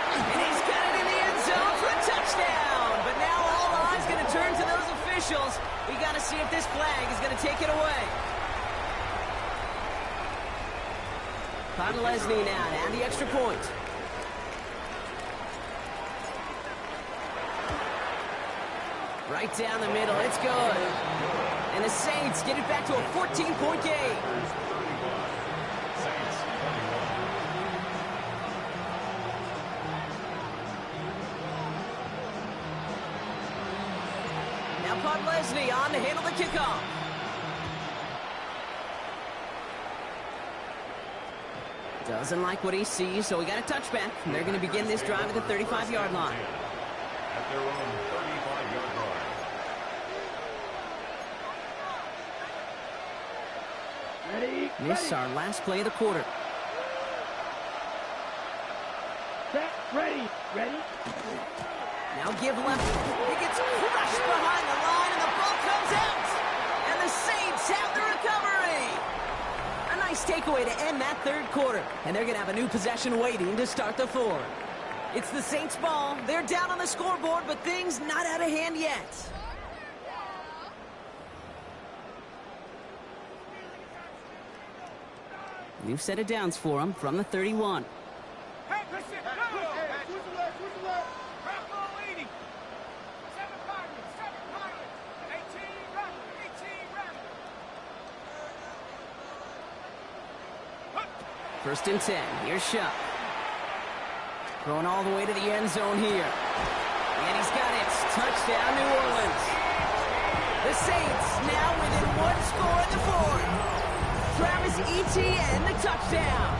And he's got it in the end zone for a touchdown. But now all eyes going to turn to those officials. We got to see if this flag is going to take it away. Lesney now to add the extra point. Right down the middle, it's good. And the Saints get it back to a 14-point game. Now Lesney on to handle the kickoff. Doesn't like what he sees, so we got a touchback. And they're going to begin this drive at the 35-yard line. At their own 35-yard line. Ready? This is our last play of the quarter. Set. Ready. Ready. Now give left. He gets crushed behind the line, and the ball comes out. And the Saints have the recovery. A nice takeaway to end that 3rd quarter. And they're going to have a new possession waiting to start the 4th. It's the Saints' ball. They're down on the scoreboard, but things not out of hand yet. New set of downs for them from the 31. First and 10. Here's Shuck. Throwing all the way to the end zone here. And he's got it. Touchdown, New Orleans. The Saints now within 1 score in the 4th. Travis Etienne, the touchdown.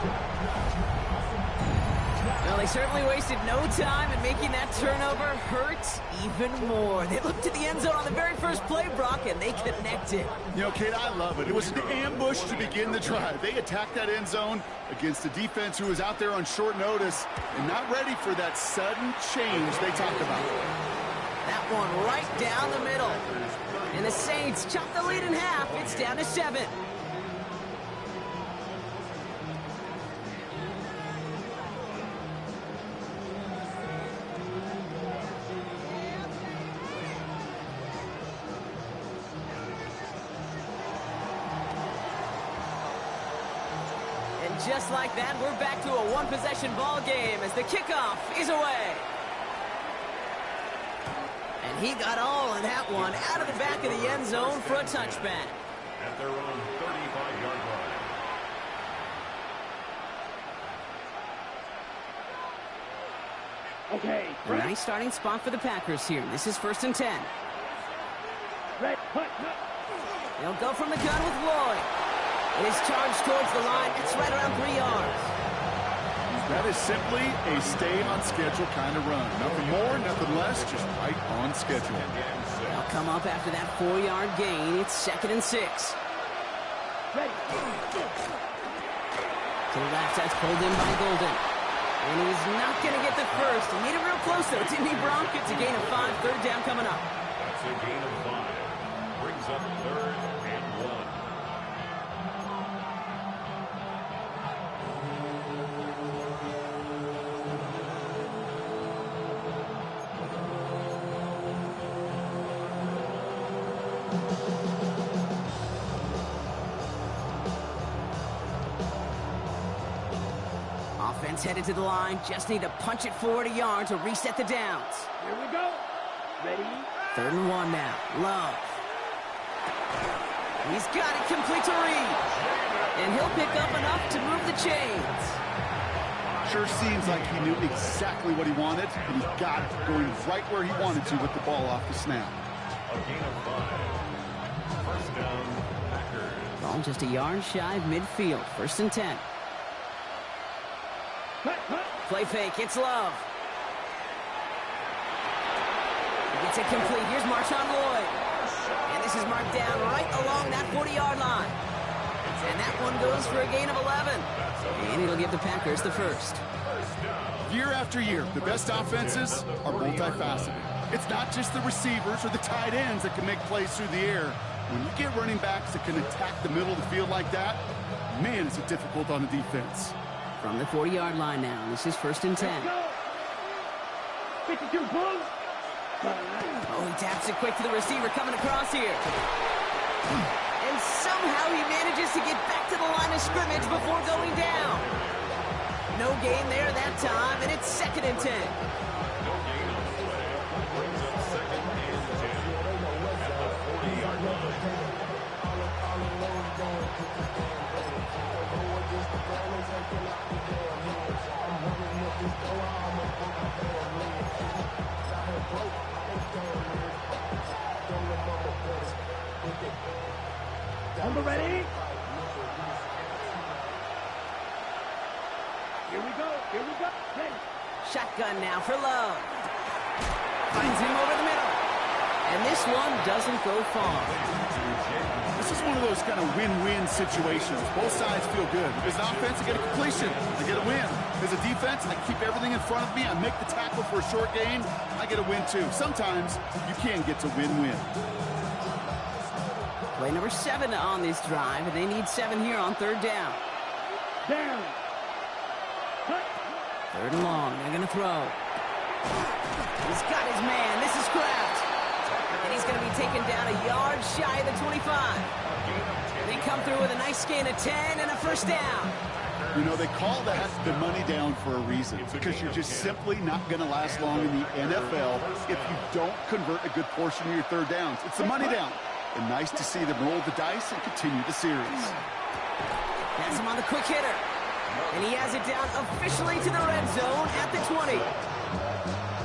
Well, they certainly wasted no time in making that turnover hurt even more. They looked to the end zone on the very first play, Brock, and they connected. You know, Kate, I love it. It was an ambush to begin the drive. They attacked that end zone against a defense who was out there on short notice and not ready for that sudden change they talk about. That one right down the middle. And the Saints chop the lead in half. It's down to 7. Just like that, we're back to a one-possession ball game as the kickoff is away. And he got all of that one out of the back of the end zone for a touchback. At their own 35-yard line. Okay. A nice starting spot for the Packers here. This is 1st and 10. Right. They'll go from the gun with Lloyd. It is charged towards the line. It's right around 3 yards. That is simply a stay on schedule kind of run. Nothing more, nothing less, just right on schedule. They'll come up after that 4-yard gain. It's 2nd and 6. Ready. To the left, that's pulled in by Golden. And he's not going to get the first. He made it real close, though, didn't he, Bronk? It's a gain of 5, 3rd down coming up. That's a gain of 5. Brings up 3rd and 1. Offense headed to the line. Just need to punch it forward a yard to reset the downs. Here we go. Ready. 3rd and 1 now. Love. He's got it complete to Reed. And he'll pick up enough to move the chains. Sure seems like he knew exactly what he wanted, and he got it going right where he wanted to with the ball off the snap. A gain of 5. First down, Packers. Ball just a yard shy of midfield. 1st and 10. Play fake, it's Love. He gets it complete. Here's Marshawn Lloyd. And this is marked down right along that 40-yard line. And that one goes for a gain of 11. And it'll give the Packers the first. Year after year, the best offenses are multifaceted. It's not just the receivers or the tight ends that can make plays through the air. When you get running backs that can attack the middle of the field like that, man, is it difficult on the defense. From the 40-yard line now, this is 1st and 10. 52 Blue. Oh, he taps it quick to the receiver coming across here. And somehow he manages to get back to the line of scrimmage before going down. No gain there that time, and it's 2nd and 10. No gain on the play. Brings up 2nd and 10 at the 40-yard line. Number ready? Here we go. Ready. Shotgun now for Love. Finds him over the middle. And this one doesn't go far. This is one of those kind of win-win situations. Both sides feel good. As an offense, I get a completion. I get a win. As a defense, I keep everything in front of me. I make the tackle for a short gain. I get a win, too. Sometimes you can get to win-win. Play number 7 on this drive, and they need 7 here on 3rd down. Down. 3rd and long. They're going to throw. He's got his man. This is Kraft. And he's going to be taken down a yard shy of the 25. They come through with a nice gain of 10 and a 1st down. You know, they call that the money down for a reason, because you're just simply not going to last long in the NFL if you don't convert a good portion of your 3rd downs. It's the money down. And nice to see them roll the dice and continue the series. Has him on the quick hitter. And he has it down officially to the red zone at the 20.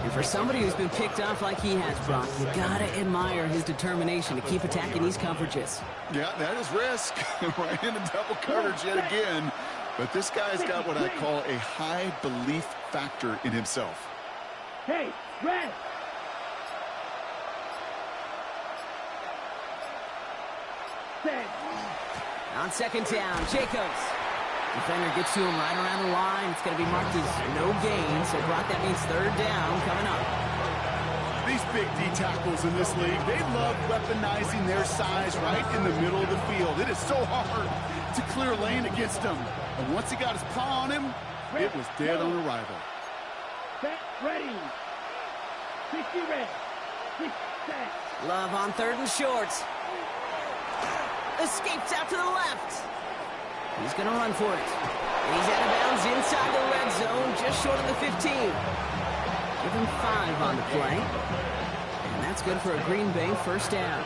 And for somebody who's been picked off like he has, Brock, you gotta admire his determination to keep attacking these coverages. Yeah, that is risk. Right into double coverage yet again. But this guy's got what I call a high belief factor in himself. Hey, red. On 2nd down, Jacobs. Defender gets to him right around the line. It's going to be marked as no gain. So, Brock, that means 3rd down coming up. These big D tackles in this league, they love weaponizing their size right in the middle of the field. It is so hard to clear lane against them. And once he got his paw on him, it was dead on arrival. Set, ready. 60 red. 6 set. Love on 3rd and short. Escapes out to the left. He's going to run for it. And he's out of bounds inside the red zone, just short of the 15. Give him 5 on the play. And that's good for a Green Bay 1st down.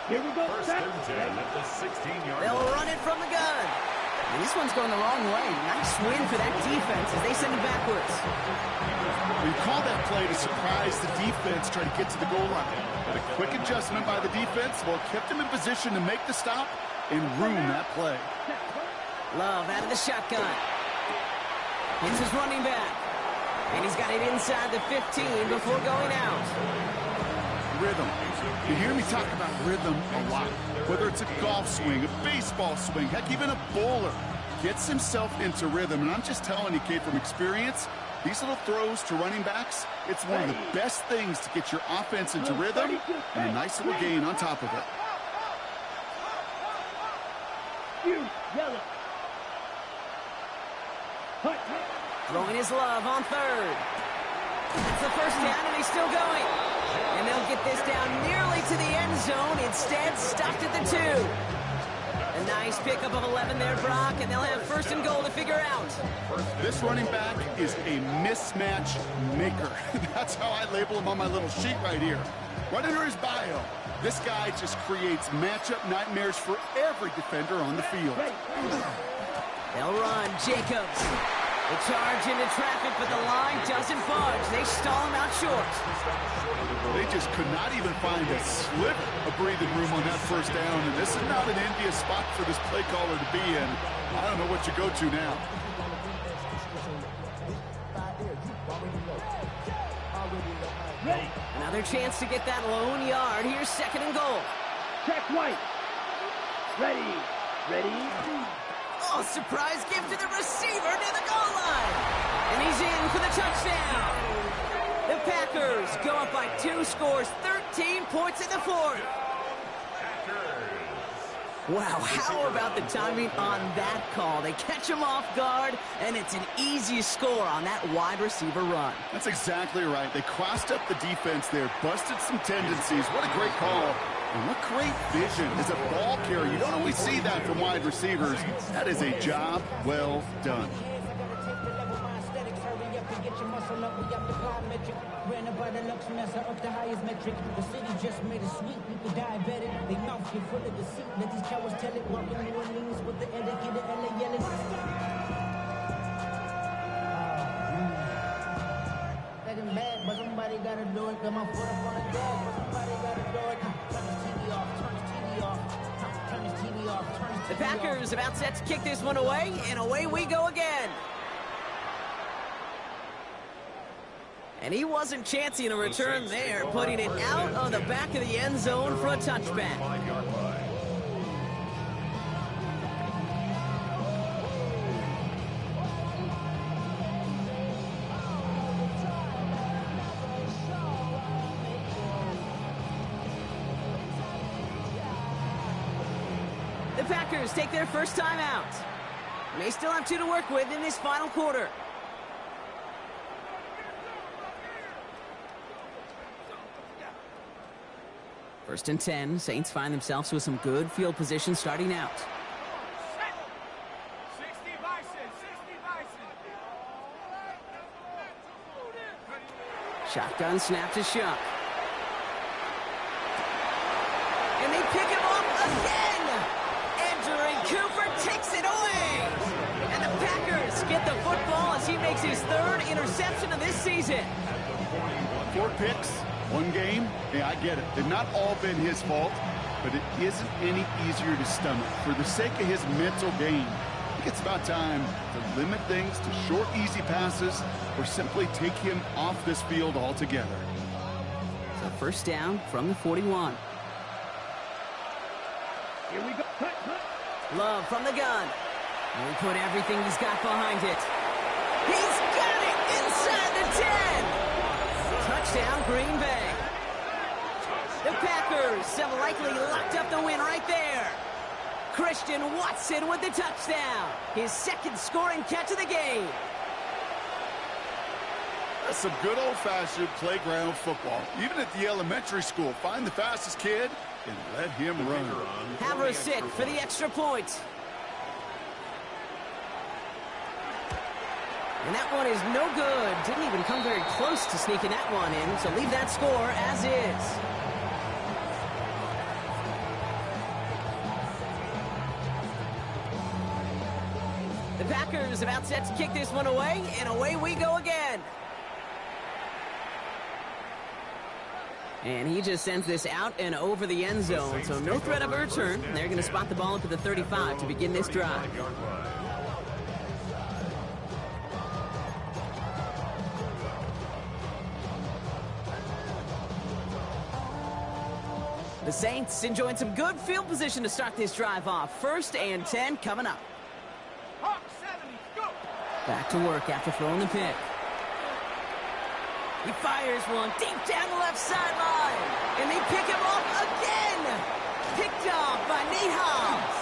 Here we go. 1st and 10 at the 16-yard line. They'll run it from the gun. And this one's going the wrong way. Nice win for that defense as they send it backwards. We call that play to surprise the defense, try to get to the goal line. But a quick adjustment by the defense, well, kept him in position to make the stop and ruin that play. Love out of the shotgun. It's his running back. And he's got it inside the 15 before going out. Rhythm. You hear me talk about rhythm a lot. Whether it's a golf swing, a baseball swing, heck, even a bowler gets himself into rhythm. And I'm just telling you, kid, from experience, these little throws to running backs, it's one of the best things to get your offense into rhythm and a nice little gain on top of it. Yellow. Throwing his Love on 3rd. It's the 1st down, and he's still going. And they'll get this down nearly to the end zone. Instead, stopped at the 2. A nice pickup of 11 there, Brock, and they'll have 1st and goal to figure out. This running back is a mismatch maker. That's how I label him on my little sheet right here. Right under his bio, this guy just creates matchup nightmares for every defender on the field. They'll run. Jacobs. The charge into traffic, but the line doesn't budge. They stall him out short. They just could not even find a sliver of breathing room on that first down, and this is not an envious spot for this play caller to be in. I don't know what you go to now. Ready. Another chance to get that lone yard. Here's second and goal. Check White. Ready. Ready. Oh, surprise gift to the receiver near the goal line. And he's in for the touchdown. The Packers go up by 2 scores, 13 points in the fourth. Wow, how about the timing on that call? They catch him off guard, and it's an easy score on that wide receiver run. That's exactly right. They crossed up the defense there, busted some tendencies. What a great call. And what great vision as a ball carrier. You don't always see that from wide receivers. That is a job well done. Up the highest metric. The city just made it sweet. People diabetic. They mouth get full of deceit. Let these cowards tell it. Welcome to New Orleans with the etiquette of LA yelling. Second bad, but somebody gotta do it. Got my foot up on the gas, but somebody gotta do it. Turn this TV off. Turn this TV off. Turn this TV off. Turn this TV off. The Packers about set to kick this one away, and away we go again. And he wasn't chancing a return there, putting it out of the back of the end zone for a touchback. The Packers take their first time out. They still have 2 to work with in this final quarter. First and 10, Saints find themselves with some good field position starting out. 60 Bison, 60 Bison. Shotgun snap to Shuck. And they pick him up again. Entering Cooper takes it away. And the Packers get the football as he makes his 3rd interception of this season. 4 picks. 1 game, yeah, I get it. They've not all been his fault, but it isn't any easier to stomach. For the sake of his mental game, I think it's about time to limit things to short, easy passes or simply take him off this field altogether. So first down from the 41. Here we go. Cut, cut. Love from the gun. And he put everything he's got behind it. He's got it inside the 10. Touchdown, Green Bay. The Packers have likely locked up the win right there. Christian Watson with the touchdown. His 2nd scoring catch of the game. That's some good old-fashioned playground football. Even at the elementary school, find the fastest kid and let him run. Havre sit for the extra point. And that one is no good. Didn't even come very close to sneaking that one in, so leave that score as is. The Packers about set to kick this one away, and away we go again. And he just sends this out and over the end zone, so no threat of a return. They're going to spot the ball up at the 35 to begin this drive. The Saints enjoying some good field position to start this drive off. 1st and 10 coming up. Hawk 70, go! Back to work after throwing the pick. He fires one deep down the left sideline. And they pick him off again. Picked off by Nate Hobbs.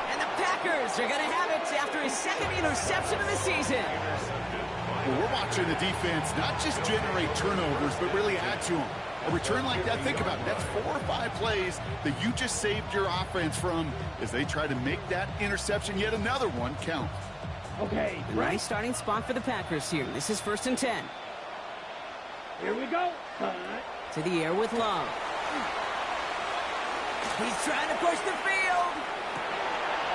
And the Packers are going to have it after his 2nd interception of the season. Well, we're watching the defense not just generate turnovers, but really add to them. A return like that, think about it. That's 4 or 5 plays that you just saved your offense from as they try to make that interception, yet another one, count. Okay, Nice starting spot for the Packers here. This is 1st and 10. Here we go. To the air with Love. He's trying to push the field.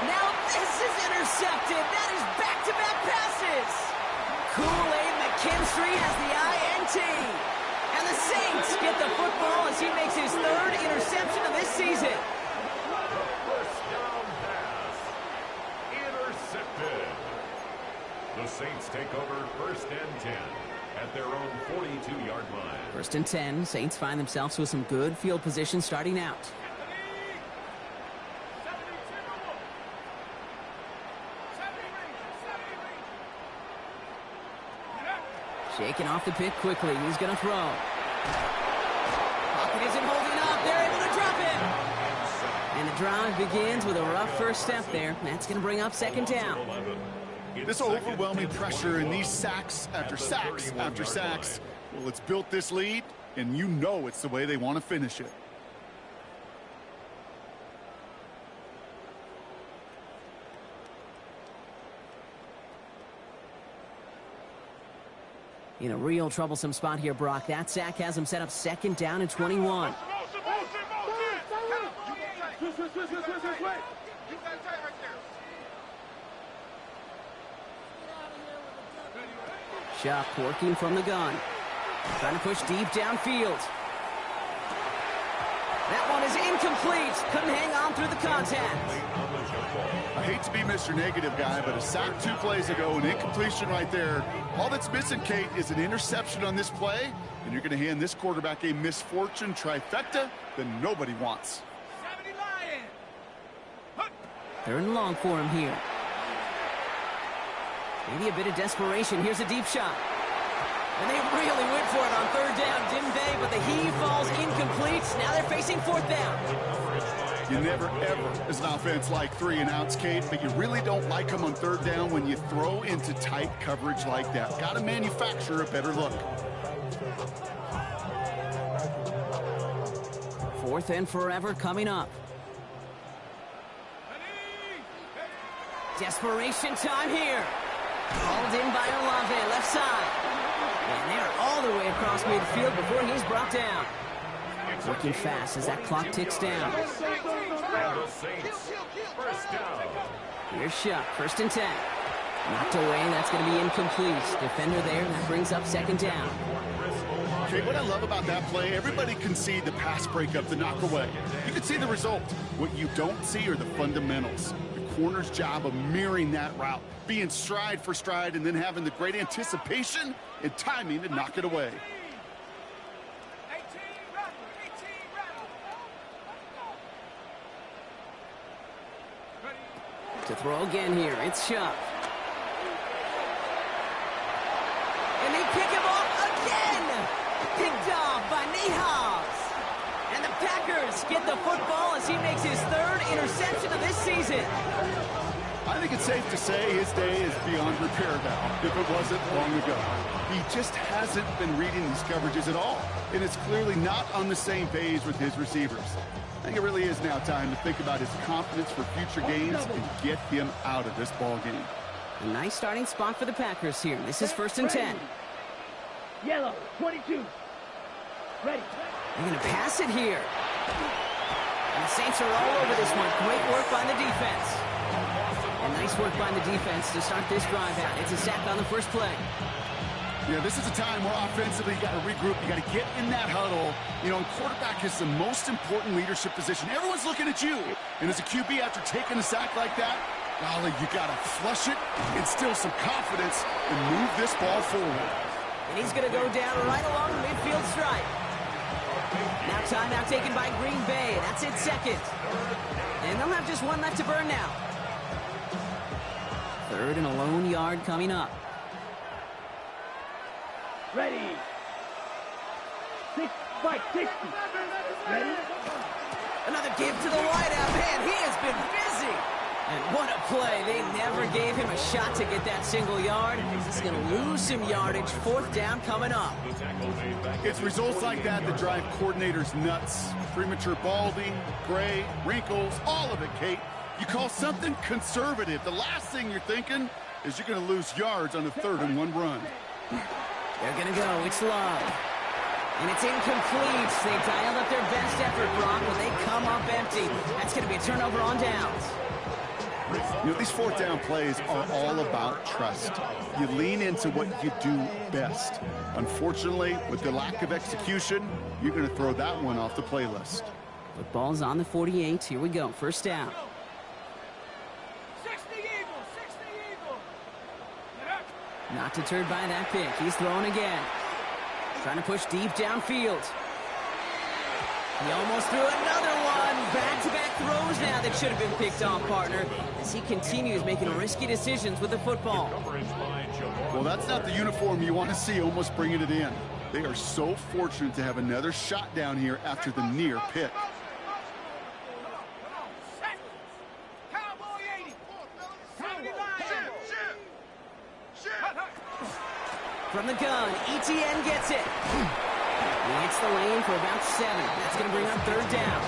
Now this is intercepted. That is back-to-back passes. Kool-Aid McKinstry has the INT. And the Saints get the football as he makes his third interception of this season. First down pass. Intercepted. The Saints take over 1st and 10 at their own 42-yard line. 1st and 10. Saints find themselves with some good field position starting out. Shaking off the pick quickly. He's going to throw. Pocket isn't holding up. They're able to drop it. And the drive begins with a rough first step there. That's going to bring up 2nd down. This overwhelming pressure and these sacks after sacks after sacks, well, it's built this lead, and you know it's the way they want to finish it. In a real troublesome spot here, Brock. That sack has him set up 2nd down and 21. Shuck working from the gun. Trying to push deep downfield. That one is incomplete. Couldn't hang on through the contact. I hate to be Mr. Negative guy, but a sack 2 plays ago, an incompletion right there. All that's missing, Kate, is an interception on this play, and you're going to hand this quarterback a misfortune trifecta that nobody wants. 70 Lion. 3rd and long for him here. Maybe a bit of desperation. Here's a deep shot. And they really went for it on 3rd down, didn't they? But the heave falls incomplete. Now they're facing 4th down. You never, ever, as an offense, like 3 and outs, Kate, but you really don't like them on 3rd down when you throw into tight coverage like that. Got to manufacture a better look. 4th and forever coming up. Desperation time here. Hauled in by Olave, left side. And they're all the way across midfield before he's brought down. Working fast as that clock ticks down. And the Saints, 1st down. Here's Shuck, 1st and 10. Knocked away, that's going to be incomplete. Defender there, and that brings up 2nd down. Okay, what I love about that play, everybody can see the pass breakup, the knock away. You can see the result. What you don't see are the fundamentals. The corner's job of mirroring that route, being stride for stride, and then having the great anticipation and timing to knock it away. To throw again here, it's Shuck. And they pick him off again! Picked off by Nehas. And the Packers get the football as he makes his 3rd interception of this season. I think it's safe to say his day is beyond repair now, if it wasn't long ago. He just hasn't been reading these coverages at all, and it's clearly not on the same page with his receivers. I think it really is now time to think about his confidence for future games and get him out of this ball game. A nice starting spot for the Packers here. This is 1st and 10. Yellow, 22. Ready. They're going to pass it here. And the Saints are all over this one. Great work by the defense. And nice work by the defense to start this drive out. It's a sack on the first play. Yeah, this is a time where offensively you got to regroup. You got to get in that huddle. You know, quarterback is the most important leadership position. Everyone's looking at you. And as a QB, after taking a sack like that, golly, you got to flush it, instill some confidence, and move this ball forward. And he's going to go down right along the midfield stripe. Now timeout taken by Green Bay. That's it, 2nd. And they'll have just 1 left to burn now. 3rd and a lone yard coming up. Ready. 6 by 60. Ready. Another give to the wideout. Man, he has been busy. And what a play. They never gave him a shot to get that single yard. He's going to lose some yardage. 4th down coming up. It's results like that that drive coordinators nuts. Premature balding, gray, wrinkles, all of it, Kate. You call something conservative. The last thing you're thinking is you're going to lose yards on a 3rd and 1 run. They're going to go. It's Love. And it's incomplete. They dialed up their best effort, Brock, but they come up empty. That's going to be a turnover on downs. You know, these fourth down plays are all about trust. You lean into what you do best. Unfortunately, with the lack of execution, you're going to throw that one off the playlist. Football's on the 48. Here we go. First down. 60 Eagles, 60 Eagles. Not deterred by that pick. He's throwing again. Trying to push deep downfield. He almost threw another one. Back-to-back throws now that should have been picked off, partner, as he continues making risky decisions with the football. Well, that's not the uniform you want to see almost bringing it in. They are so fortunate to have another shot down here after the near pick. Cowboy 80. 79. From the gun, ETN gets it. He hits the lane for about 7. That's going to bring up third down.